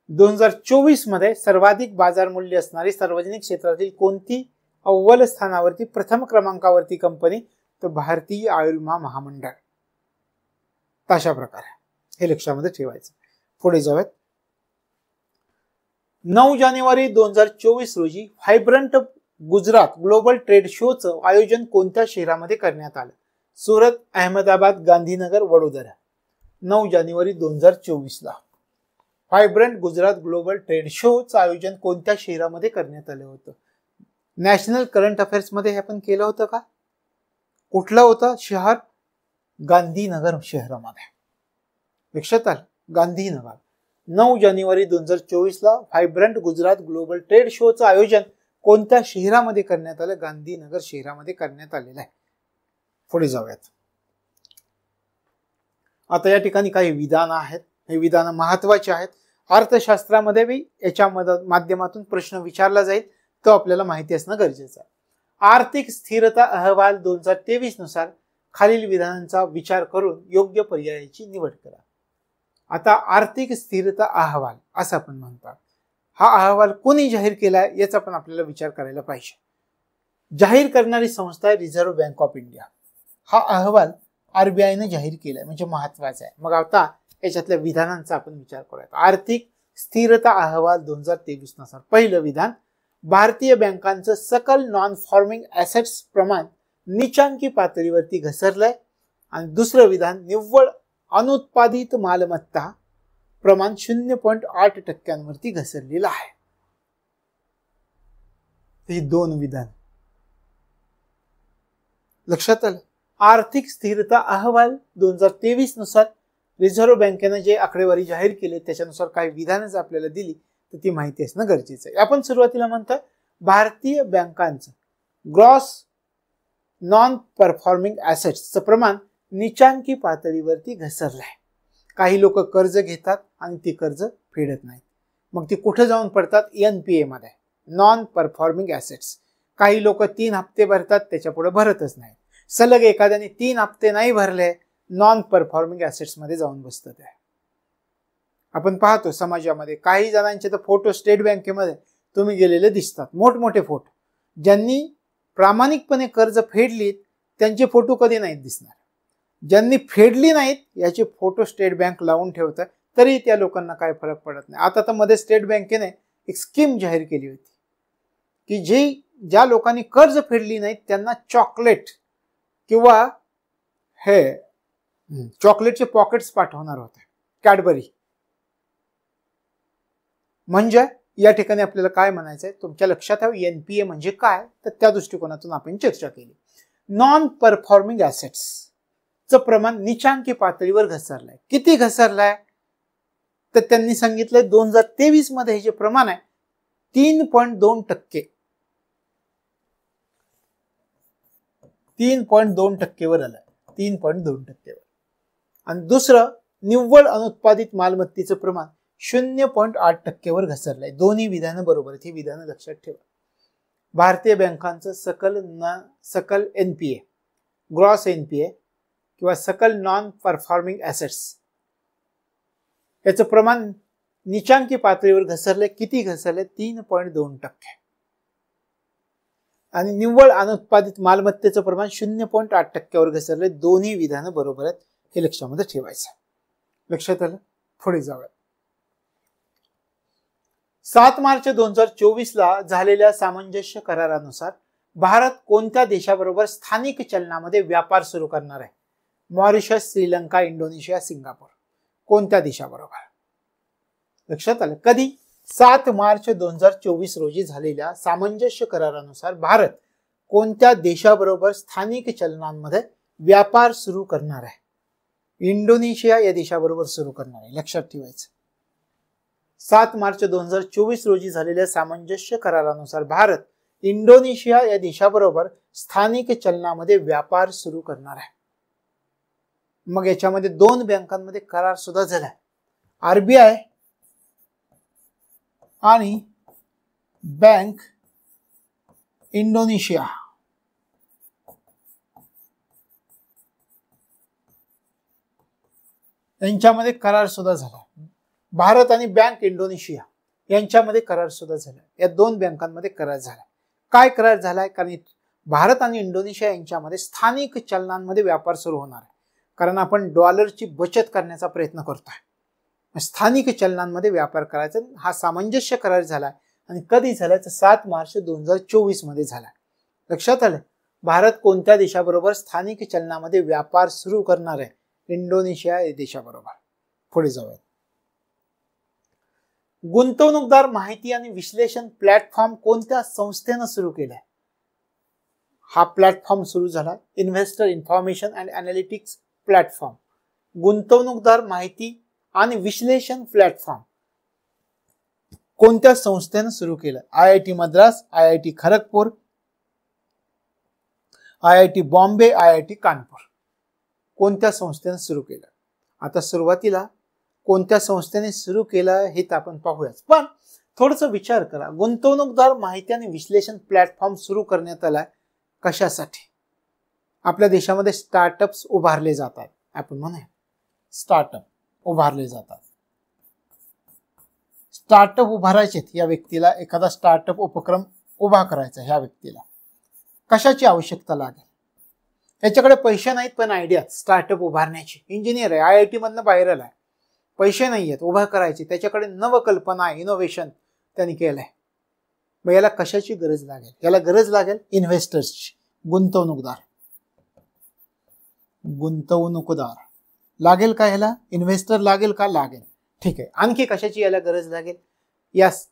S1: 2024 मध्ये सर्वाधिक बाजार मूल्य असणारी सार्वजनिक क्षेत्रातील कोणती अव्वल स्थानावरती प्रथम क्रमांकावरती कंपनी? तर भारतीय आयुर्विमा महामंडळ. तशा प्रकारे हे लक्षामध्ये ठेवायचं. पुढे जाऊयात. 9 जानेवारी 2024 रोजी व्हायब्रंट गुजरात ग्लोबल ट्रेड शोचं आयोजन कोणत्या शहरामध्ये करण्यात आलं? सुरत, अहमदाबाद, गांधीनगर, वडोदरा. 9 जानेवारी 2024 ला व्हायब्रंट गुजरात ग्लोबल ट्रेड शोचं आयोजन कोणत्या शहरामध्ये करण्यात आलं होतं? नॅशनल करंट अफेअर्स मध्ये हे आपण केलं होतं का? कुठलं होतं शहर? गांधीनगर शहरामध्ये. लक्षात आलं. गांधीनगर. 9 जानेवारी 2024 ला व्हायब्रंट गुजरात ग्लोबल ट्रेड शोचं आयोजन कोणत्या शहरामध्ये करण्यात आलं? गांधीनगर शहरामध्ये करण्यात आलेलं आहे. पुढे जाऊयात. आता या ठिकाणी काही विधान आहेत. हे विधान महत्वाचे आहेत. अर्थशास्त्रामध्ये बी याच्या माध्यमातून प्रश्न विचारला जाईल, तो आपल्याला माहिती असणं गरजेचं आहे. आर्थिक स्थिरता अहवाल 2023 नुसार खालील विधानांचा विचार करून योग्य पर्यायाची निवड करा. आता आर्थिक स्थिरता अहवाल असं आपण म्हणतात. हा अहवाल कोणी जाहीर केलाय याचा पण आपल्याला विचार करायला पाहिजे. जाहीर करणारी संस्था आहे रिझर्व्ह बँक ऑफ इंडिया. हा अहवाल RBI जाहीर केलाय म्हणजे महत्वाचा आहे. मग आता याच्यातल्या विधानांचा आपण विचार करूयात. आर्थिक स्थिरता अहवाल 2023 नुसार पहिलं विधान, भारतीय बँकांचं सकल नॉन फॉर्मिंग ऍसेट्स प्रमाण निचांकी पातळीवरती घसरलंय. आणि दुसरं विधान, निव्वळ अनुत्पादित मालमत्ता प्रमाण 0.8% घसरलेलं आहे. हे दोन विधान लक्षात आलं. आर्थिक स्थिरता अहवाल 2023 नुसार रिझर्व्ह बँकेने जे आकडेवारी जाहीर केली त्याच्यानुसार काही विधानं आपल्याला दिली तर ती माहिती असणं गरजेचं आहे. आपण सुरुवातीला म्हणतो भारतीय बँकांचं ग्रॉस नॉन परफॉर्मिंग ऍसेट्सचं प्रमाण निचांकी पातळीवरती घसरलंय. काही लोक कर्ज घेतात आणि ती कर्ज फेडत नाहीत. मग ती कुठे जाऊन पडतात? NPA मध्ये, नॉन परफॉर्मिंग ऍसेट्स. काही लोक 3 हप्ते भरतात त्याच्या पुढे भरतच नाही. सलग एखाद्याने 3 हप्ते नाही भरले, नॉन परफॉर्मिंग ऍसेट्स मध्ये जाऊन बसतात. आपण पाहतो समाजामध्ये काही जणांचे तर फोटो स्टेट बँकेमध्ये तुम्ही गेलेले दिसतात, मोठमोठे फोटो. ज्यांनी प्रामाणिकपणे कर्ज फेडलीत त्यांचे फोटो कधी नाहीत दिसणार. ज्यांनी फेडली नाहीत याचे फोटो स्टेट बँक लावून ठेवतात, तरी त्या लोकांना काय फरक पडत नाही. आता तर मध्ये स्टेट बँकेने एक स्कीम जाहीर केली होती की जे ज्या लोकांनी कर्ज फेडली नाहीत त्यांना चॉकलेट किंवा हे चॉकलेटचे पॉकेट्स पाठवणार होते, कॅडबरी. म्हणजे या ठिकाणी आपल्याला काय म्हणायचंय, तुमच्या लक्षात हवं एनपीए म्हणजे काय, तर त्या दृष्टिकोनातून आपण चर्चा केली. नॉन परफॉर्मिंग ॲसेट्सचं प्रमाण निचांकी पातळीवर घसरलंय. किती घसरलंय, तर त्यांनी सांगितलंय 2023 मध्ये हे जे प्रमाण आहे 3.2%. 3.2% आलंय, 3.2%. आणि दुसरं निव्वळ अनुत्पादित मालमत्तेचं प्रमाण 0.8% घसरलंय. दोन्ही विधानं बरोबर आहेत, ही विधानं लक्षात ठेवा. भारतीय बँकांचं सकल एनपीए, ग्रॉस एनपीए किंवा सकल नॉन परफॉर्मिंग ॲसेट्स याचं प्रमाण निचांकी पातळीवर घसरले. किती घसरले, 3.2%. आणि निव्वळ अनुत्पादित मालमत्तेचं प्रमाण 0.8% घसरले. दोन्ही विधानं बरोबर आहेत, हे लक्षामध्ये ठेवायचं. लक्षात आलं. पुढे जाऊया. 7 मार्च 2024 ला झालेल्या सामंजस्य करारानुसार भारत कोणत्या देशाबरोबर स्थानिक चलनामध्ये व्यापार सुरू करणार आहे? Mauritius, Sri Lanka, Indonesia, Singapore. कोणत्या देशाबरोबर? लक्षात आलं. कधी? 7 मार्च 2024 रोजी झालेल्या सामंजस्य करारानुसार भारत कोणत्या देशाबरोबर स्थानिक चलनांमध्ये व्यापार सुरू करणार आहे? इंडोनेशिया या देशाबरोबर सुरू करणार आहे. लक्षात ठेवायचं. 7 मार्च 2024 रोजी झालेल्या सामंजस्य करारानुसार भारत इंडोनेशिया या देशाबरोबर स्थानिक चलनामध्ये व्यापार सुरू करणार आहे. मग याच्यामध्ये 2 बँकांमध्ये करार सुद्धा झाला. आरबीआय आणि बँक इंडोनेशिया यांच्यामध्ये करार सुद्धा झाला. भारत आणि बँक इंडोनेशिया यांच्यामध्ये करार सुद्धा झाला. या 2 बँकांमध्ये करार झाला. काय करार झालाय? कारण भारत आणि इंडोनेशिया यांच्यामध्ये स्थानिक चलनांमध्ये व्यापार सुरू होणार आहे. कारण आपण डॉलरची बचत करण्याचा प्रयत्न करतोय. स्थानिक चलनांमध्ये व्यापार करायचा हा सामंजस्य करार झाला. आणि कधी झाला? तर 7 मार्च 2024 मध्ये झाला. लक्षात आलं. भारत कोणत्या देशाबरोबर स्थानिक चलनामध्ये व्यापार सुरू करणार आहे? इंडोनेशिया या देशाबरोबर. पुढे जाऊया. गुंतवणूकदार माहिती आणि विश्लेषण प्लॅटफॉर्म कोणत्या संस्थेनं सुरू केलाय? हा प्लॅटफॉर्म सुरू झाला investor information and analytics platform. गुंतवणूकदार माहिती आणि विश्लेषण प्लॅटफॉर्म कोणत्या संस्थेनं सुरू केलं? IIT Madras, IIT Kharagpur, IIT Bombay, IIT Kanpur. कोणत्या संस्थेनं सुरू केलं? आता सुरुवातीला कोणत्या संस्थेने सुरू केलं हे तर आपण पाहूयाच, पण थोडंसं विचार करा. गुंतवणूकदार माहिती आणि विश्लेषण प्लॅटफॉर्म सुरू करण्यात आला कशासाठी? आपल्या देशामध्ये स्टार्टअप्स उभारले जातात. आपण म्हणूया स्टार्टअप उभारले जातात. स्टार्टअप उभारायचे या व्यक्तीला, एखादा स्टार्टअप उपक्रम उभा करायचा ह्या व्यक्तीला कशाची आवश्यकता लागेल? याच्याकडे पैसे नाहीत पण आयडिया स्टार्टअप उभारण्याची. इंजिनियर आहे, IIT मधनं बाहेर आलाय, पैसे नाही आहेत उभा करायचे, त्याच्याकडे नवकल्पना आहे, इनोव्हेशन त्यांनी केलंय. मग याला कशाची गरज लागेल? याला गरज लागेल इन्व्हेस्टर्सची. गुंतवणूकदार. गुंतवणूकदार लागेल का ह्याला? इन्व्हेस्टर लागेल का? लागेल. ठीक आहे. आणखी कशाची याला गरज लागेल? यास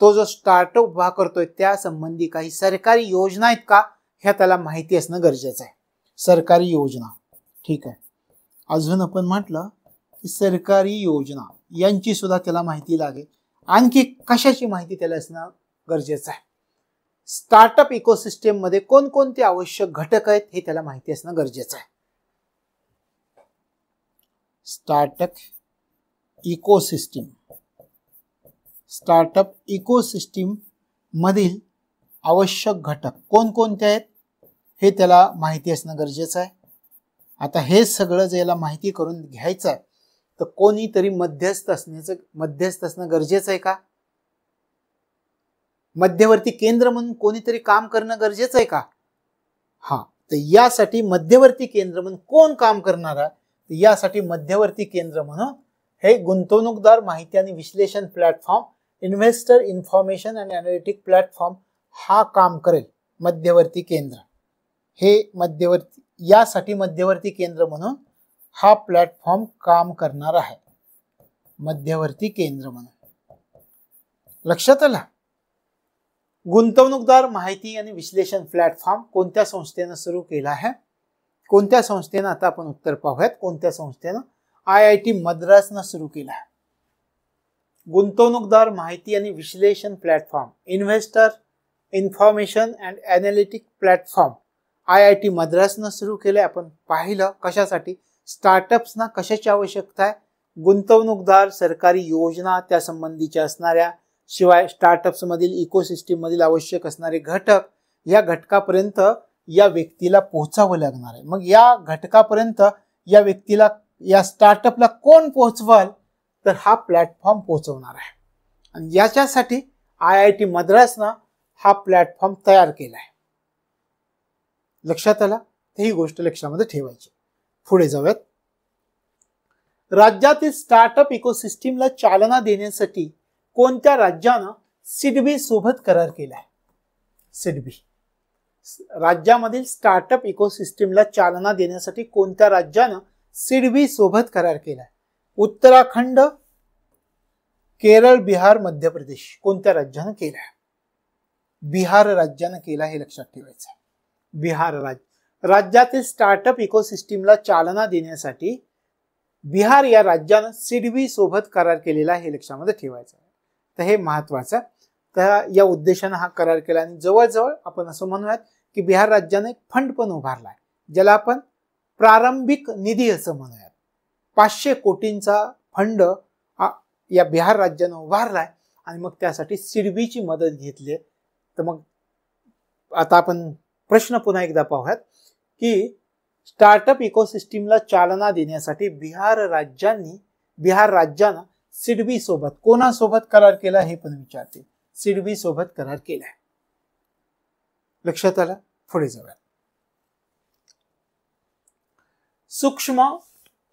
S1: तो जो स्टार्टअप उभा करतोय त्या संबंधी काही सरकारी योजना आहेत का ह्या त्याला माहिती असणं गरजेचं आहे. सरकारी योजना. ठीक आहे. अजून आपण म्हटलं की सरकारी योजना यांची सुद्धा त्याला माहिती लागेल. आणखी कशाची माहिती त्याला असणं गरजेचं आहे? स्टार्टअप इकोसिस्टम मध्ये कोणकोणते आवश्यक घटक आहेत हे त्याला माहिती असणं गरजेचं आहे. Startup ecosystem. स्टार्टअप इकोसिस्टम मधील आवश्यक घटक कोणकोणते आहेत हे त्याला माहिती असणं गरजेचं आहे. आता हे सगळं जे याला माहिती करून घ्यायचं आहे तर कोणीतरी मध्यस्थ असणं गरजेचं आहे का? मध्यवर्ती केंद्र म्हणून कोणीतरी काम करणं गरजेचं आहे का? हा. तर यासाठी मध्यवर्ती केंद्र म्हणून कोण काम करणार आहे? यासाठी मध्यवर्ती केंद्र म्हणून हे गुंतवणूकदार माहिती आणि विश्लेषण platform, investor information and analytic platform हा काम करेल, मध्यवर्ती केंद्र, हे मध्यवर्ती, यासाठी मध्यवर्ती केंद्र म्हणून हा प्लॅटफॉर्म काम करणार आहे, मध्यवर्ती केंद्र म्हणून. लक्षात आलं. गुंतवणूकदार माहिती आणि विश्लेषण प्लॅटफॉर्म कोणत्या संस्थेनं सुरू केला आहे? कोणत्या संस्थेनं? आता आपण उत्तर पाहूयात. कोणत्या संस्थेनं? IIT मद्रासनं सुरू केला आहे. गुंतवणूकदार माहिती आणि विश्लेषण platform, investor information and analytic platform IIT मद्रासनं सुरू केले. आपण पाहिलं कशासाठी? स्टार्टअप्सना कशाची आवश्यकता आहे? गुंतवणूकदार, सरकारी योजना त्या संबंधीच्या असणाऱ्या, शिवाय स्टार्टअप्स मधील इकोसिस्टीम मधील आवश्यक असणारे घटक, या घटकापर्यंत या व्यक्तीला पोहोचावं लागणार आहे. मग या घटकापर्यंत या व्यक्तीला, या स्टार्टअपला कोण पोहोचवाल? तर हा प्लॅटफॉर्म पोहोचवणार आहे. आणि याच्यासाठी IIT मद्रासनं हा प्लॅटफॉर्म तयार केला आहे. लक्षात आला? ही गोष्ट लक्षामध्ये ठेवायची. पुढे जाऊयात. राज्यातील स्टार्टअप इकोसिस्टीमला चालना देण्यासाठी कोणत्या राज्यानं सिडबी सोबत करार केला आहे? सिडबी, राज्यामधील स्टार्टअप इकोसिस्टीमला चालना देण्यासाठी कोणत्या राज्यानं सिडबी सोबत करार केलाय? उत्तराखंड, केरळ, बिहार, मध्य प्रदेश. कोणत्या राज्यानं केलाय? बिहार राज्यानं केला, हे लक्षात ठेवायचं. बिहार राज्यातील स्टार्टअप इकोसिस्टीमला चालना देण्यासाठी बिहार या राज्यानं सिडबी सोबत करार केलेला, हे लक्षामध्ये ठेवायचं. तर हे महत्वाचं. तर या उद्देशानं हा करार केला. आणि जवळजवळ आपण असं म्हणूयात की बिहार राज्याने एक फंड पण उभारलाय, ज्याला आपण प्रारंभिक निधी असं म्हणूयात. 500 कोटींचा फंड या बिहार राज्यानं उभारलाय आणि मग त्यासाठी सिडबीची मदत घेतली. तर मग आता आपण प्रश्न पुन्हा एकदा पाहूयात की स्टार्टअप इकोसिस्टीमला चालना देण्यासाठी बिहार राज्यानं सिडबी सोबत, कोणासोबत करार केला हे पण विचारते. सिडबी सोबत करार केलाय. लक्षात आलं? पुढे जाऊया. सूक्ष्म,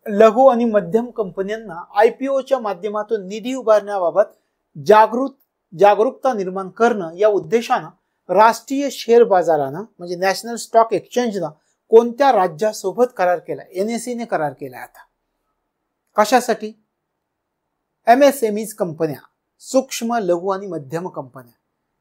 S1: लघु आणि मध्यम कंपन्यांना IPOच्या माध्यमातून निधी उभारण्याबाबत जागरूकता निर्माण करणं या उद्देशानं राष्ट्रीय शेअर बाजारानं म्हणजे नॅशनल स्टॉक एक्सचेंजनं कोणत्या राज्यासोबत करार केला? NSE ने करार केलाय. आता कशासाठी? MSMEज कंपन्या, सूक्ष्म, लघु आणि मध्यम कंपन्या,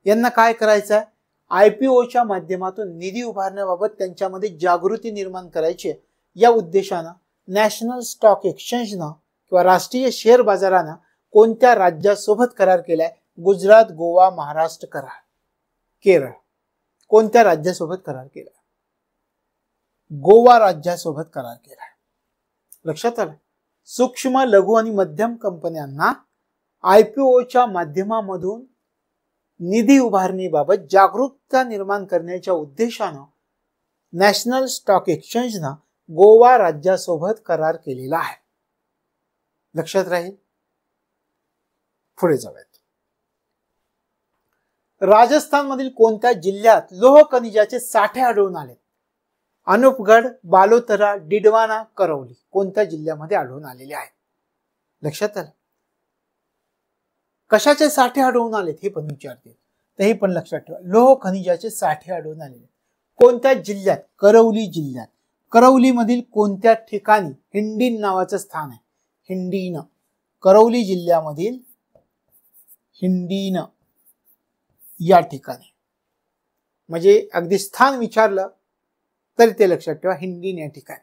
S1: यांना काय करायचं आहे? IPOच्या माध्यमातून निधी उभारण्याबाबत त्यांच्यामध्ये जागृती निर्माण करायची. या उद्देशानं नॅशनल स्टॉक एक्सचेंजनं किंवा राष्ट्रीय शेअर बाजारानं कोणत्या राज्यासोबत करार केलाय? गुजरात, गोवा, महाराष्ट्र, केरळ. कोणत्या राज्यासोबत करार केला? गोवा राज्यासोबत करार केला. लक्षात आलं? सूक्ष्म, लघु आणि मध्यम कंपन्यांना IPOच्या माध्यमामधून निधी उभारणीबाबत जागरूकता निर्माण करण्याच्या उद्देशानं नॅशनल स्टॉक एक्सचेंजनं गोवा राज्यासोबत करार केलेला आहे. लक्षात राहील? पुढे जाऊयात. राजस्थानमधील कोणत्या जिल्ह्यात लोह खनिजाचे साठे आढळून आले? अनूपगड, बालोतरा, डिडवाना, करौली. कोणत्या जिल्ह्यामध्ये आढळून आलेले आहेत? लक्षात आलं? कशाचे साठे आढळून आलेत हे पण विचारते. तर हे पण लक्षात ठेवा. लोह खनिजाचे साठे आढळून आलेले कोणत्या जिल्ह्यात? करौली जिल्ह्यात. करौली मधील कोणत्या ठिकाणी हिंडीन नावाचं स्थान आहे? हिंडीन. करौली जिल्ह्यामधील हिंडीन या ठिकाणी. म्हणजे अगदी स्थान विचारलं तरी ते लक्षात ठेवा, हिंडीन या ठिकाणी.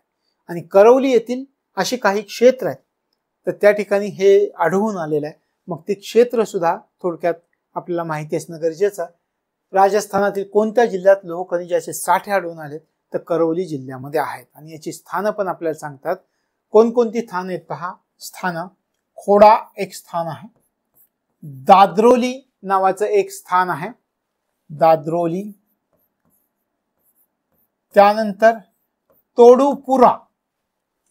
S1: आणि करौली येथील अशी काही क्षेत्र आहेत, तर त्या ठिकाणी हे आढळून आलेलं आहे. मग ते क्षेत्र सुद्धा थोडक्यात आपल्याला माहिती असणं गरजेचं आहे. राजस्थानातील कोणत्या जिल्ह्यात लोह खनिजाचे साठे आढळून आलेत? तर करौली जिल्ह्यामध्ये आहेत. आणि याची स्थानं पण आपल्याला सांगतात. कोणकोणती स्थान आहेत पहा. स्थानं, खोडा एक स्थान आहे, दाद्रोली नावाचं एक स्थान आहे, दाद्रोली. त्यानंतर तोडुपुरा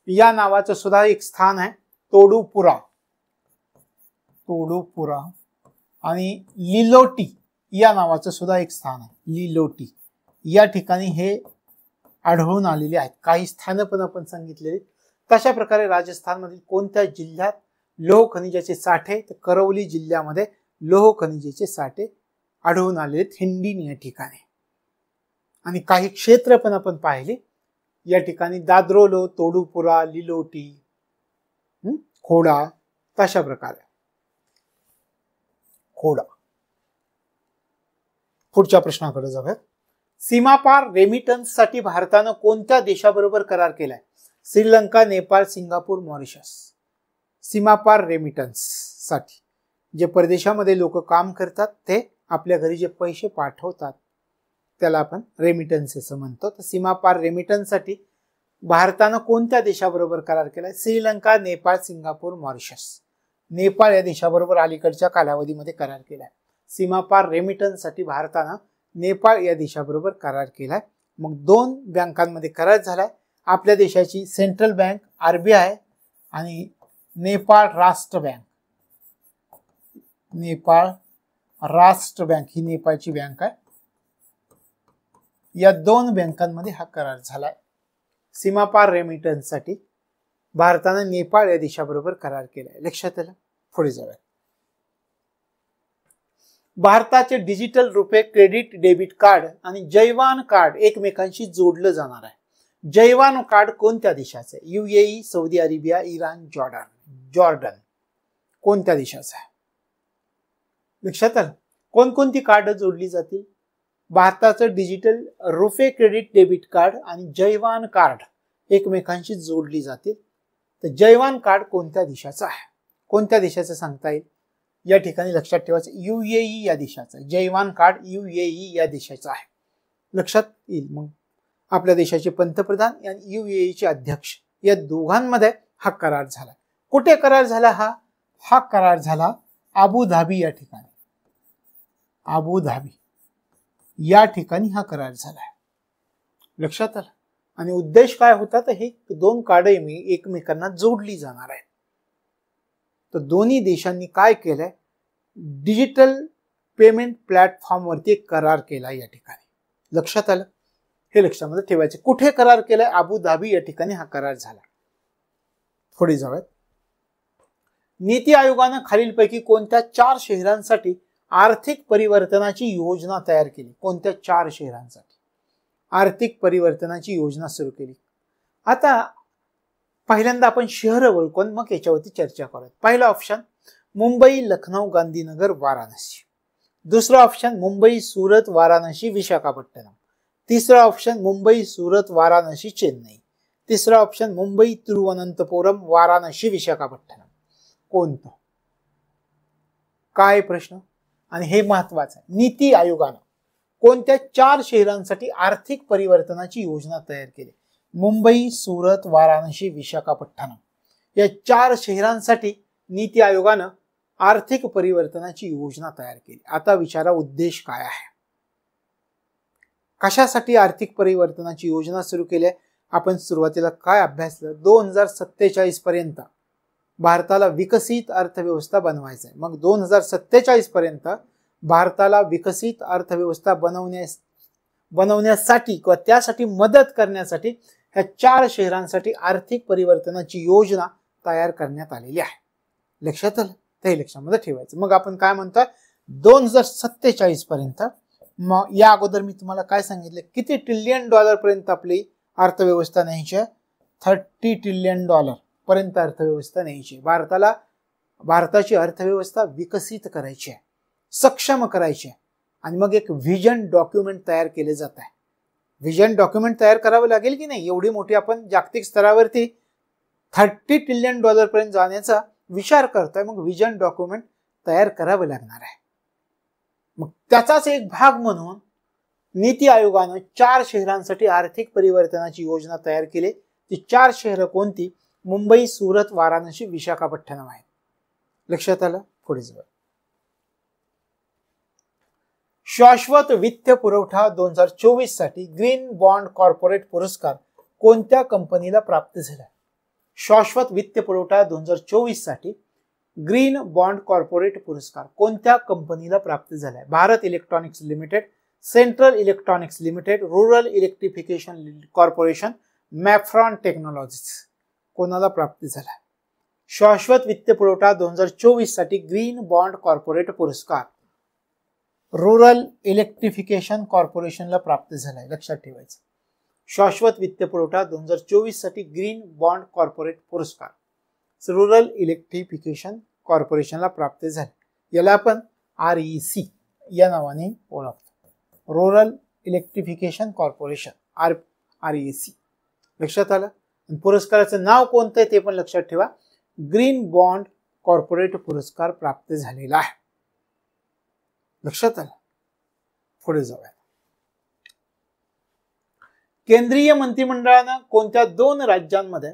S1: या नावाचं सुद्धा एक स्थान आहे, तोडुपुरा. आणि लिलोटी या नावाचं सुद्धा एक स्थान आहे, लिलोटी. या ठिकाणी हे आढळून आलेले आहेत. काही स्थानं पण आपण सांगितलेली. तशा प्रकारे राजस्थानमधील कोणत्या जिल्ह्यात लोह खनिजाचे साठे? तर करौली जिल्ह्यामध्ये लोह खनिजाचे साठे आढळून आले हिंडीन या ठिकाणी. आणि काही क्षेत्र पण आपण पाहिले या ठिकाणी, दाद्रोलो, तोडुपुरा, लिलोटी, खोडा, तशा प्रकारे. खोडा. पुढच्या प्रश्नाकडे जाऊयात. सीमापार रेमिटन्स साठी भारतानं कोणत्या देशाबरोबर करार केलाय? Sri Lanka, Nepal, Singapore, Mauritius. सीमापार रेमिटन्स साठी जे परदेशामध्ये लोक काम करतात ते आपल्या घरी जे पैसे पाठवतात त्याला आपण रेमिटन्स असं म्हणतो. तर सीमापार रेमिटन्स साठी भारतानं कोणत्या देशाबरोबर करार केलाय? Sri Lanka, Nepal, Singapore, Mauritius. नेपाळ या देशाबरोबर अलीकडच्या कालावधीमध्ये करार केलाय. सीमापार रेमिटन्स साठी भारतानं नेपाळ या देशाबरोबर करार केलाय. मग 2 बँकांमध्ये करार झालाय. आपल्या देशाची सेंट्रल बँक RBI आणि नेपाळ राष्ट्र बँक. नेपाळ राष्ट्र बँक ही नेपाळची बँक आहे. या 2 बँकांमध्ये हा करार झालाय. सीमापार रेमिटन्स साठी भारतानं नेपाळ या देशाबरोबर करार केलाय. लक्षात आलं? पुढे जाऊया. भारताचे digital RuPay credit debit card आणि जैवान कार्ड एकमेकांशी जोडलं जाणार आहे. जैवान कार्ड कोणत्या देशाचं आहे? UAE, Saudi Arabia, Iran, Jordan. कोणत्या देशाचं आहे? लक्षात आलं? कोणकोणती कार्ड जोडली जातील? भारताचं digital RuPay credit debit card आणि जैवान कार्ड एकमेकांशी जोडली जातील. तर जैवान कार्ड कोणत्या देशाचं आहे? कोणत्या देशाचं सांगता येईल? या ठिकाणी लक्षात ठेवायचं UAE या देशाचं. जैवान कार्ड UAE या देशाचं आहे. लक्षात येईल. मग आपल्या देशाचे पंतप्रधान आणि UAE चे अध्यक्ष या दोघांमध्ये हा करार झाला. कुठे करार झाला? हा करार झाला अबुधाबी या ठिकाणी. अबुधाबी या ठिकाणी हा करार झालाय. लक्षात आलं? आणि उद्देश काय होता? तर हे 2 कार्ड एकमेकांना जोडली जाणार आहेत. तर दोन्ही देशांनी काय केलंय? डिजिटल पेमेंट प्लॅटफॉर्म वरती एक करार केला या ठिकाणी. लक्षात आलं? हे लक्षामध्ये ठेवायचे. कुठे करार केलाय? अबुधाबी या ठिकाणी हा करार झाला. पुढे जाऊयात. नीती आयोगानं खालीलपैकी कोणत्या 4 शहरांसाठी आर्थिक परिवर्तनाची योजना तयार केली? कोणत्या 4 शहरांसाठी आर्थिक परिवर्तनाची योजना सुरू केली? आता पहिल्यांदा आपण शहर ओळखून मग याच्यावरती चर्चा करूया. पहिला ऑप्शन मुंबई, लखनौ, गांधीनगर, वाराणसी. दुसरा ऑप्शन मुंबई, सुरत, वाराणसी, विशाखापट्टणम. तिसरा ऑप्शन मुंबई, सुरत, वाराणसी, चेन्नई. तिसरा ऑप्शन मुंबई, तिरुवनंतपुरम, वाराणसी, विशाखापट्टणम. कोणतं? काय प्रश्न? आणि हे महत्वाचं आहे. नीती आयोगानं कोणत्या 4 शहरांसाठी आर्थिक परिवर्तनाची योजना तयार केली? मुंबई, सुरत, वाराणसी, विशाखापट्टणम या 4 शहरांसाठी नीती आयोगानं आर्थिक परिवर्तनाची योजना तयार केली. आता विचारा उद्देश काय आहे? कशासाठी आर्थिक परिवर्तनाची योजना सुरू केली? आपण सुरुवातीला काय अभ्यासलं? 2047 पर्यंत भारताला विकसित अर्थव्यवस्था बनवायचं आहे. मग 2047 पर्यंत भारताला विकसित अर्थव्यवस्था बनवण्यासाठी किंवा त्यासाठी मदत करण्यासाठी ह्या 4 शहरांसाठी आर्थिक परिवर्तनाची योजना तयार करण्यात आलेली आहे. लक्षात आलं? ते लक्षामध्ये ठेवायचं. मग आपण काय म्हणतोय? 2047 पर्यंत. मग या अगोदर मी तुम्हाला काय सांगितलं? किती ट्रिलियन डॉलर पर्यंत आपली अर्थव्यवस्था न्यायची? 30 ट्रिलियन डॉलर पर्यंत अर्थव्यवस्था न्यायची. भारताची अर्थव्यवस्था विकसित करायची आहे, सक्षम करायची आहे. आणि मग एक व्हिजन डॉक्युमेंट तयार केले जात आहे. व्हिजन डॉक्युमेंट तयार करावं लागेल की नाही? एवढी मोठी आपण जागतिक स्तरावरती 30 ट्रिलियन डॉलर पर्यंत जाण्याचा विचार करतोय. मग व्हिजन डॉक्युमेंट तयार करावं लागणार आहे. मग त्याचाच एक भाग म्हणून नीती आयोगानं 4 शहरांसाठी आर्थिक परिवर्तनाची योजना तयार केली. ती 4 शहरं कोणती? मुंबई, सुरत, वाराणसी, विशाखापट्टणम आहेत. लक्षात आलं? पुढे जाऊ. शाश्वत वित्त पुरवठा 2024 साठी ग्रीन बॉन्ड कॉर्पोरेट पुरस्कार कोणत्या कंपनीला प्राप्त झाला? शाश्वत वित्त पुरवठा 2024 साठी ग्रीन बॉन्ड कॉर्पोरेट पुरस्कार कोणत्या कंपनीला प्राप्त झालाय? Bharat electronics limited, central electronics limited, rural electrification corporation, मॅफ्रॉन टेक्नॉलॉजीज. कोणाला प्राप्त झालाय? शाश्वत वित्त पुरवठा 2024 साठी ग्रीन बॉन्ड कॉर्पोरेट पुरस्कार रुरल इलेक्ट्रिफिकेशन कॉर्पोरेशनला प्राप्त झालाय, लक्षात ठेवायचं. शाश्वत वित्त पुरवठा 2024 साठी ग्रीन बॉन्ड कॉर्पोरेट पुरस्कार रुरल इलेक्ट्रिफिकेशन कॉर्पोरेशनला प्राप्त झाले. याला आपण REC या नावाने ओळखतो. Rural electrification corporation REC. लक्षात आलं. पुरस्काराचं नाव कोणतं आहे ते पण लक्षात ठेवा. ग्रीन बॉन्ड कॉर्पोरेट पुरस्कार प्राप्त झालेला आहे. लक्षात आलं. पुढे जाऊया. केंद्रीय मंत्रिमंडळानं कोणत्या 2 राज्यांमध्ये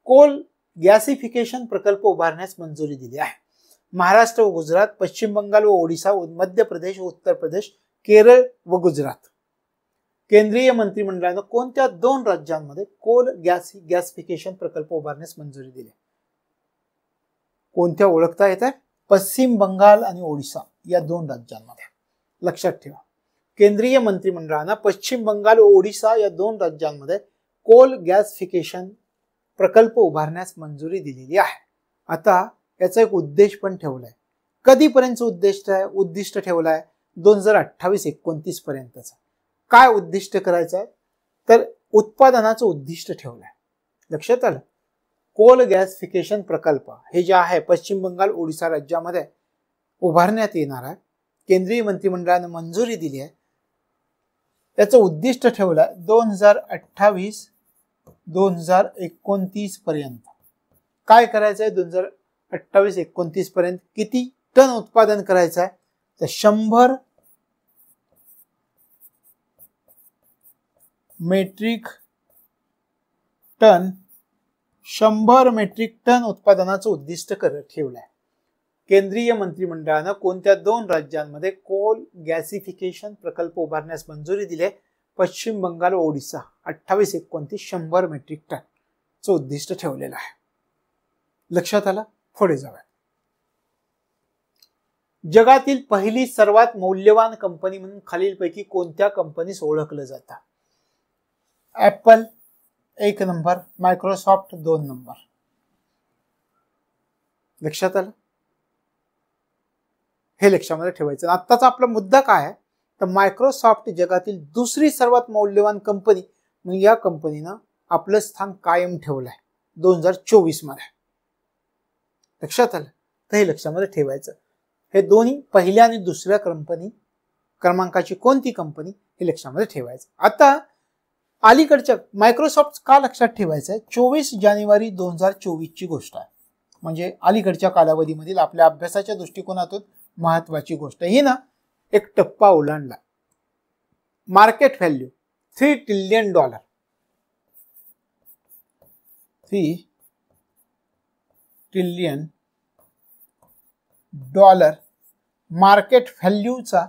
S1: कोल गॅसिफिकेशन प्रकल्प उभारण्यास मंजुरी दिली आहे? महाराष्ट्र व गुजरात, पश्चिम बंगाल व ओडिशा, मध्य प्रदेश व उत्तर प्रदेश, केरळ व गुजरात. केंद्रीय मंत्रिमंडळानं कोणत्या 2 राज्यांमध्ये कोल गॅसिफिकेशन प्रकल्प उभारण्यास मंजुरी दिली? कोणत्या ओळखता येत आहे? पश्चिम बंगाल आणि ओडिशा या 2 राज्यांमध्ये. लक्षात ठेवा. केंद्रीय मंत्रिमंडळानं पश्चिम बंगाल व ओडिशा या 2 राज्यांमध्ये कोल गॅसिफिकेशन प्रकल्प उभारण्यास मंजुरी दिलेली आहे. आता याचा एक उद्देश पण ठेवलाय. कधीपर्यंत उद्दिष्ट ठेवलाय? 2028-29 पर्यंतचा. काय उद्दिष्ट करायचं आहे? तर उत्पादनाचं उद्दिष्ट ठेवलंय. लक्षात आलं. कोल गॅसिफिकेशन प्रकल्प हे जे आहे पश्चिम बंगाल ओडिशा राज्यामध्ये उभारण्यात येणार आहे. केंद्रीय मंत्रिमंडळाने मंजुरी दिली आहे. याचं उद्दिष्ट ठेवलंय 2028-2029 पर्यंत. काय करायचंय? 2028-29 पर्यंत किती टन उत्पादन करायचं आहे? तर 100 मेट्रिक टन उत्पादनाचं उद्दिष्ट ठेवलंय. केंद्रीय मंत्रिमंडळानं कोणत्या 2 राज्यांमध्ये कोल गॅसिफिकेशन प्रकल्प उभारण्यास मंजुरी दिली? पश्चिम बंगाल व ओडिशा. 28-29 100 मेट्रिक टनचं उद्दिष्ट ठेवलेलं आहे. लक्षात आलं. पुढे जाऊया. जगातील पहिली सर्वात मौल्यवान कंपनी म्हणून खालीलपैकी कोणत्या कंपनीस ओळखलं जातं? Apple 1 number, Microsoft 2 number. लक्षात आलं. हे लक्षामध्ये ठेवायचं. आत्ताचा आपला मुद्दा काय आहे? तर मायक्रोसॉफ्ट जगातील दुसरी सर्वात मौल्यवान कंपनी म्हणून या कंपनीनं आपलं स्थान कायम ठेवलंय 2024 मध्ये. लक्षात आलं. तर हे लक्षामध्ये ठेवायचं. हे दोन्ही पहिल्या आणि दुसऱ्या क्रमांकाची कोणती कंपनी हे लक्षामध्ये ठेवायचं. आता अलीकडच्या मायक्रोसॉफ्ट का लक्षात ठेवायचं आहे? 24 जानेवारी 2024 ची गोष्ट आहे. म्हणजे अलीकडच्या कालावधीमधील आपल्या अभ्यासाच्या दृष्टिकोनातून महत्वाची गोष्ट. ही ना एक टप्पा ओलांडला. Market value $3 trillion. $3 trillion market व्हॅल्यूचा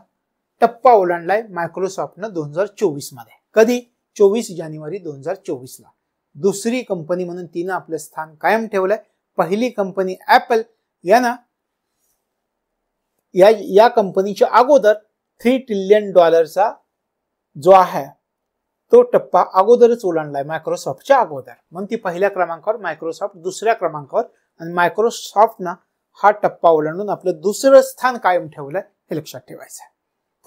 S1: टप्पा ओलांडलाय मायक्रोसॉफ्टनं 2024 मध्ये. कधी? 24 जानेवारी 2024 ला. दुसरी कंपनी म्हणून तिनं आपलं स्थान कायम ठेवलंय. पहिली कंपनी ऍपल यानं या कंपनीच्या अगोदर $3 ट्रिलियन जो आहे तो टप्पा अगोदरच ओलांडलाय मायक्रोसॉफ्टच्या अगोदर. म्हणून ती पहिल्या क्रमांकावर, मायक्रोसॉफ्ट दुसऱ्या क्रमांकावर आणि मायक्रोसॉफ्टनं हा टप्पा ओलांडून आपलं दुसरं स्थान कायम ठेवलंय. हे लक्षात ठेवायचं आहे.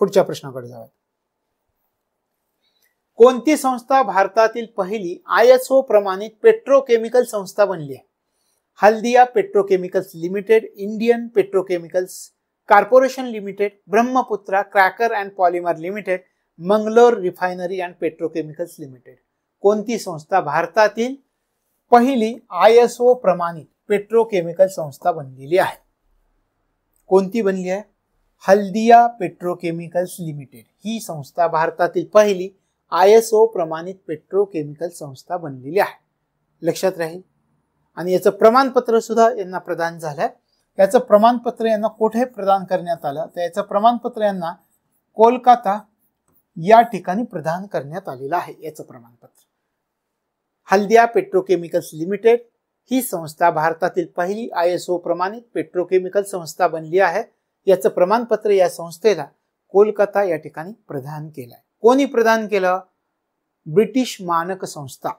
S1: पुढच्या प्रश्नाकडे जाऊया. कोणती संस्था भारतातील पहिली ISO प्रमाणित पेट्रोकेमिकल संस्था बनली आहे? Haldia petrochemicals limited, Indian petrochemicals corporation limited, Brahmaputra cracker and polymer limited, Mangalore refinery and petrochemicals limited. कोणती संस्था भारतातील पहिली ISO प्रमाणित पेट्रोकेमिकल संस्था बनलेली आहे? कोणती बनली आहे? हल्दिया पेट्रोकेमिकल्स लिमिटेड ही संस्था भारतातील पहिली ISO प्रमाणित पेट्रोकेमिकल संस्था बनलेली आहे. लक्षात राहील. आणि याचं प्रमाणपत्र सुद्धा यांना प्रदान झालंय. याचं प्रमाणपत्र यांना कुठे प्रदान करण्यात आलं? तर याचं प्रमाणपत्र यांना कोलकाता या ठिकाणी प्रदान करण्यात आलेलं आहे. याचं प्रमाणपत्र. हल्दिया पेट्रोकेमिकल्स लिमिटेड ही संस्था भारतातील पहिली ISO प्रमाणित पेट्रोकेमिकल संस्था बनली आहे. याचं प्रमाणपत्र या संस्थेला कोलकाता या ठिकाणी प्रदान केलंय. कोणी प्रदान केलं? ब्रिटिश मानक संस्था,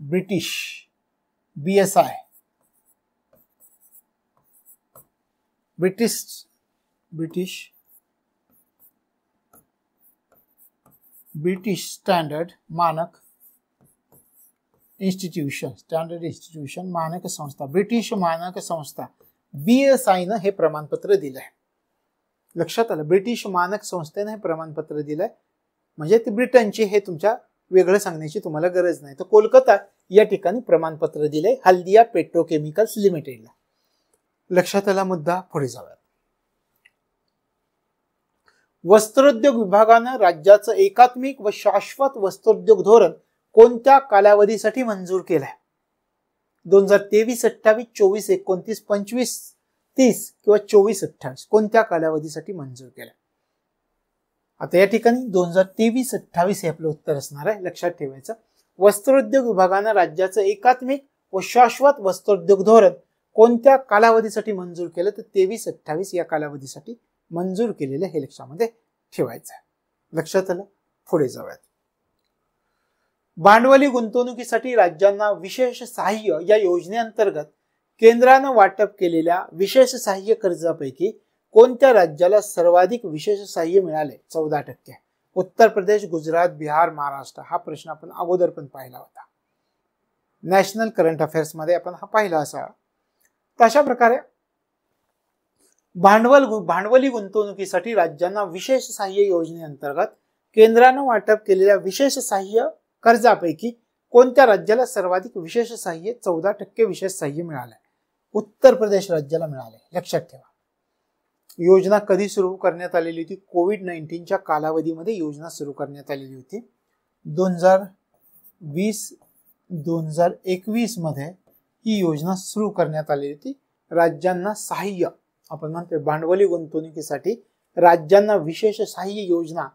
S1: British BSI, British British standard मानक इन्स्टिट्यूशन मानक संस्था, ब्रिटिश मानक संस्था BSI न हे प्रमाणपत्र दिलंय. लक्षात आलं, ब्रिटिश मानक संस्थेने हे प्रमाणपत्र दिलंय, म्हणजे ती ब्रिटनची, हे तुमच्या वेगळं सांगण्याची तुम्हाला गरज नाही. तर कोलकाता या ठिकाणी प्रमाणपत्र दिले हल्दिया पेट्रोकेमिकल्स लिमिटेडला. लक्षात आला मुद्दा. पुढे जाऊया. वस्त्रोद्योग विभागानं राज्याचं एकात्मिक व शाश्वत वस्त्रोद्योग धोरण कोणत्या कालावधीसाठी मंजूर केलंय? 2023, 28, 24, 29, 25, 30 किंवा 24, 28 कोणत्या कालावधीसाठी मंजूर केलंय? आता या ठिकाणी 2023, 28 हे आपलं उत्तर असणार आहे. लक्षात ठेवायचं. वस्त्रोद्योग विभागानं राज्याचं एकात्मिक व शाश्वत वस्त्रोद्योग धोरण कोणत्या कालावधीसाठी मंजूर केलं? तर 23, 28 या कालावधीसाठी मंजूर केलेलं हे लक्षामध्ये ठेवायचं आहे. लक्षात आलं. पुढे जाऊयात. भांडवली गुंतवणुकीसाठी राज्यांना विशेष सहाय्य या योजनेअंतर्गत केंद्रानं वाटप केलेल्या विशेष सहाय्य कर्जापैकी कोणत्या राज्याला सर्वाधिक विशेष सहाय्य मिळाले? 14%. उत्तर प्रदेश, गुजरात, बिहार, महाराष्ट्र. हा प्रश्न आपण अगोदर पण पाहिला होता, नॅशनल करंट अफेअर्स मध्ये आपण हा पाहिला असा. अशा प्रकारे भांडवली गुंतवणुकीसाठी राज्यांना विशेष सहाय्य योजनेअंतर्गत केंद्रानं वाटप केलेल्या विशेष सहाय्य कर्जापैकी कोणत्या राज्याला सर्वाधिक विशेष सहाय्य 14% विशेष सहाय्य मिळाले? उत्तर प्रदेश राज्याला मिळाले. लक्षात ठेवा. योजना कधी सुरू करण्यात आलेली होती? कोविड-19च्या कालावधीमध्ये योजना सुरू करण्यात आलेली होती. 2020-2021 मध्ये ही योजना सुरू करण्यात आलेली होती. राज्यांना सहाय्य, आपण म्हणतो भांडवली गुंतवणुकीसाठी राज्यांना विशेष सहाय्य योजना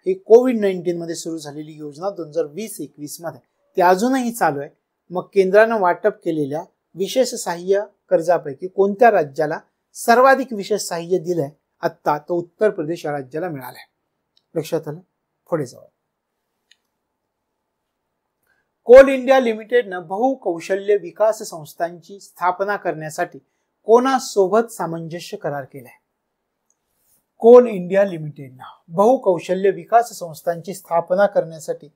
S1: ही कोविड-19 मध्ये सुरू झालेली योजना 2020-21 मध्ये, ती अजूनही चालू आहे. मग केंद्रानं वाटप केलेल्या विशेष सहाय्य कर्जापैकी कोणत्या राज्याला सर्वाधिक विशेष सहाय्य दिलंय आत्ता? तो उत्तर प्रदेश या राज्याला मिळालंय. लक्षात आलं. पुढे जाऊ. कोल इंडिया लिमिटेडनं बहुकौशल्य विकास संस्थांची स्थापना करण्यासाठी कोणासोबत सामंजस्य करार केलाय? कोल इंडिया लिमिटेडनं बहुकौशल्य विकास संस्थांची स्थापना करण्यासाठी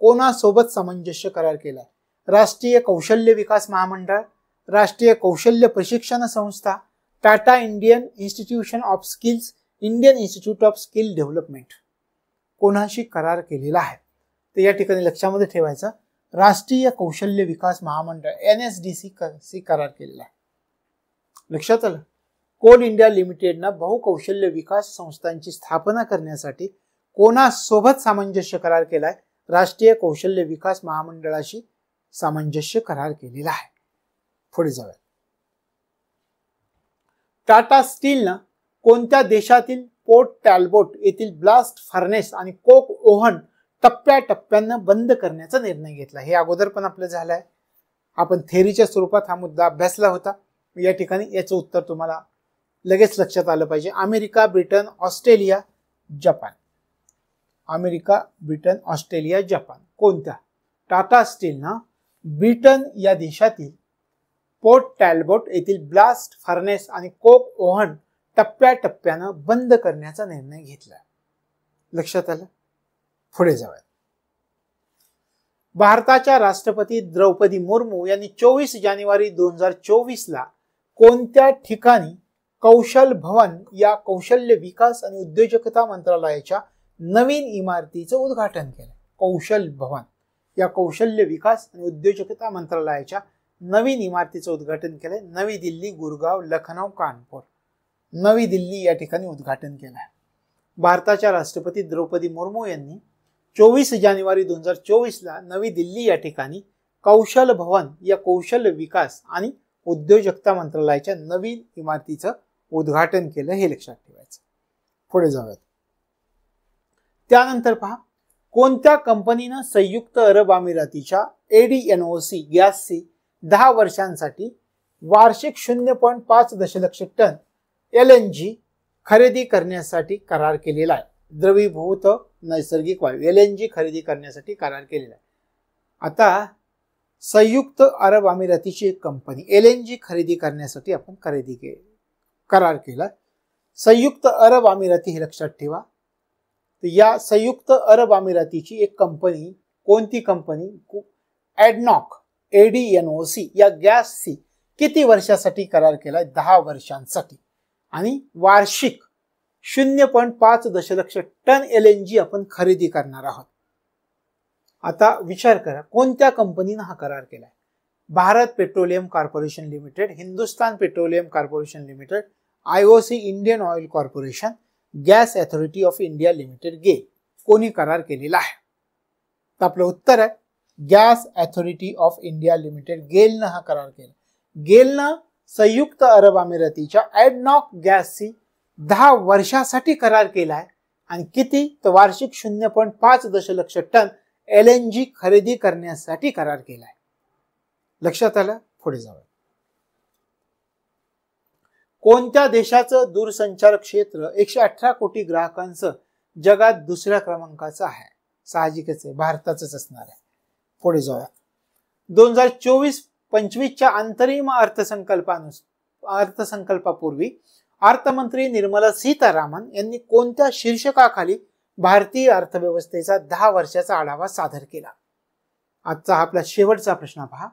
S1: कोणासोबत सामंजस्य करार केलाय? राष्ट्रीय कौशल्य विकास महामंडळ, राष्ट्रीय कौशल्य प्रशिक्षण संस्था, Tata Indian institution of skills, Indian institute of skill development. कोणाशी करार केलेला आहे? तर या ठिकाणी लक्षामध्ये ठेवायचं, राष्ट्रीय कौशल्य विकास महामंडळ NSDC करार केलेला आहे. लक्षात आलं. कोल इंडिया लिमिटेडनं बहुकौशल्य विकास संस्थांची स्थापना करण्यासाठी कोणासोबत सामंजस्य करार केलाय? राष्ट्रीय कौशल्य विकास महामंडळाशी सामंजस्य करार केलेला आहे. पुढे जाऊया. टाटा स्टीलनं कोणत्या देशातील पोर्ट टॅलबोट येथील ब्लास्ट फर्नेस आणि कोक ओव्हन टप्प्याटप्प्यानं बंद करण्याचा निर्णय घेतला? हे अगोदर पण आपलं झालंय. आपण थेरीच्या स्वरूपात हा मुद्दा अभ्यासला होता. या ठिकाणी याचं उत्तर तुम्हाला लगेच लक्षात आलं पाहिजे. America, Britain, Australia, Japan. America, Britain, Australia, Japan. कोणत्या? टाटा स्टीलनं ब्रिटन या देशातील पोर्ट टॅलबोट येथील ब्लास्ट फर्नेस आणि कोक ओव्हन टप्प्याटप्प्यानं बंद करण्याचा निर्णय घेतला. लक्षात आलं. पुढे जाऊया. भारताच्या राष्ट्रपती द्रौपदी मुर्मू यांनी 24 जानेवारी 2024 ला कोणत्या ठिकाणी कौशल भवन या कौशल्य विकास आणि उद्योजकता मंत्रालयाच्या नवीन इमारतीचं उद्घाटन केलं? कौशल भवन या कौशल्य विकास आणि उद्योजकता मंत्रालयाच्या नवीन इमारतीचं उद्घाटन केलंय. नवी दिल्ली, गुरगाव, लखनौ, कानपूर. नवी दिल्ली या ठिकाणी उद्घाटन केलं आहे. भारताच्या राष्ट्रपती द्रौपदी मुर्मू यांनी 24 जानेवारी 2024 ला नवी दिल्ली या ठिकाणी कौशल भवन या कौशल्य विकास आणि उद्योजकता मंत्रालयाच्या नवीन इमारतीचं उद्घाटन केलं. हे लक्षात ठेवायचं. पुढे जाऊयात. त्यानंतर पहा, कोणत्या कंपनीनं संयुक्त अरब अमिरातीच्या ADNOC गॅसची 10 वर्षांसाठी वार्षिक 0.5 दशलक्ष टन LNG खरेदी करण्यासाठी करार केलेला आहे? द्रवीभूत नैसर्गिक वायू LNG खरेदी करण्यासाठी करार केलेला आहे. आता संयुक्त अरब अमिरातीची एक कंपनी LNG खरेदी करण्यासाठी आपण करार केला. संयुक्त अरब अमिराती हे लक्षात ठेवा. तर या संयुक्त अरब अमिरातीची एक कंपनी, कोणती कंपनी? ॲडनॉक, ADNOC या गॅसची किती वर्षासाठी करार केला? 10 वर्षांसाठी. आणि वार्षिक 0.5 दशलक्ष टन LNG आपण खरेदी करणार आहोत. आता विचार करा, कोणत्या कंपनीने हा करार केलाय? Bharat petroleum corporation limited, Hindustan petroleum corporation limited, IOC Indian oil corporation, gas authority of India limited, GAIL. कोणी करार केलेला आहे? तर आपलं उत्तर आहे gas authority of India limited, गेलनं हा करार केला. गेलनं संयुक्त अरब अमिरातीच्या ॲडनॉक गॅसची 10 वर्षासाठी करार केलाय. आणि किती? तर वार्षिक 0.5 दशलक्ष टन LNG खरेदी करण्यासाठी करार केलाय. लक्षात आलं? पुढे जाऊया. कोणत्या देशाचं दूरसंचार क्षेत्र 118 कोटी ग्राहकांचं जगात दुसऱ्या क्रमांकाचं आहे? साहजिकच आहे, भारताचंच असणार आहे. पुढे जाऊया. 2024-25च्या अंतरिम अर्थसंकल्पापूर्वी अर्थमंत्री निर्मला सीतारामन यांनी कोणत्या शीर्षकाखाली भारतीय अर्थव्यवस्थेचा 10 वर्षाचा आढावा सादर केला? आजचा आपला शेवटचा प्रश्न पहा,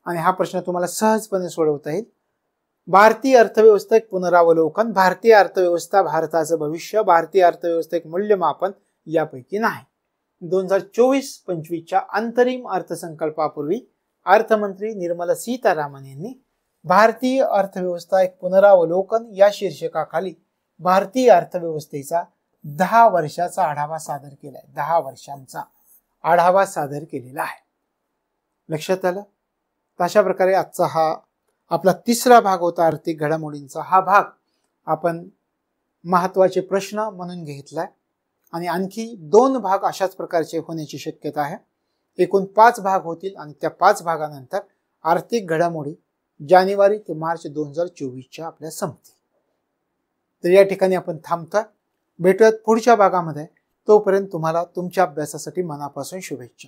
S1: आणि हा प्रश्न तुम्हाला सहजपणे सोडवता येईल. भारतीय अर्थव्यवस्था एक पुनरावलोकन, भारतीय अर्थव्यवस्था भारताचं भविष्य, भारतीय अर्थव्यवस्था एक मूल्यमापन यापैकी नाही. 2024-25च्या अंतरिम अर्थसंकल्पापूर्वी अर्थमंत्री निर्मला सीतारामन यांनी भारतीय अर्थव्यवस्था एक पुनरावलोकन या शीर्षकाखाली भारतीय अर्थव्यवस्थेचा 10 वर्षाचा आढावा सादर केलाय. 10 वर्षांचा आढावा सादर केलेला आहे. लक्षात आलं? अशा प्रकारे आजचा हा आपला तिसरा भाग होता आर्थिक घडामोडींचा. हा भाग आपण महत्वाचे प्रश्न म्हणून घेतलाय, आणि आणखी 2 भाग अशाच प्रकारचे होण्याची शक्यता आहे. एकूण 5 भाग होतील, आणि त्या 5 भागानंतर आर्थिक घडामोडी जानेवारी ते मार्च 2024च्या आपल्या संपतील. तर या ठिकाणी आपण थांबतोय. भेटूयात पुढच्या भागामध्ये. तोपर्यंत तुम्हाला तुमच्या अभ्यासासाठी मनापासून शुभेच्छा.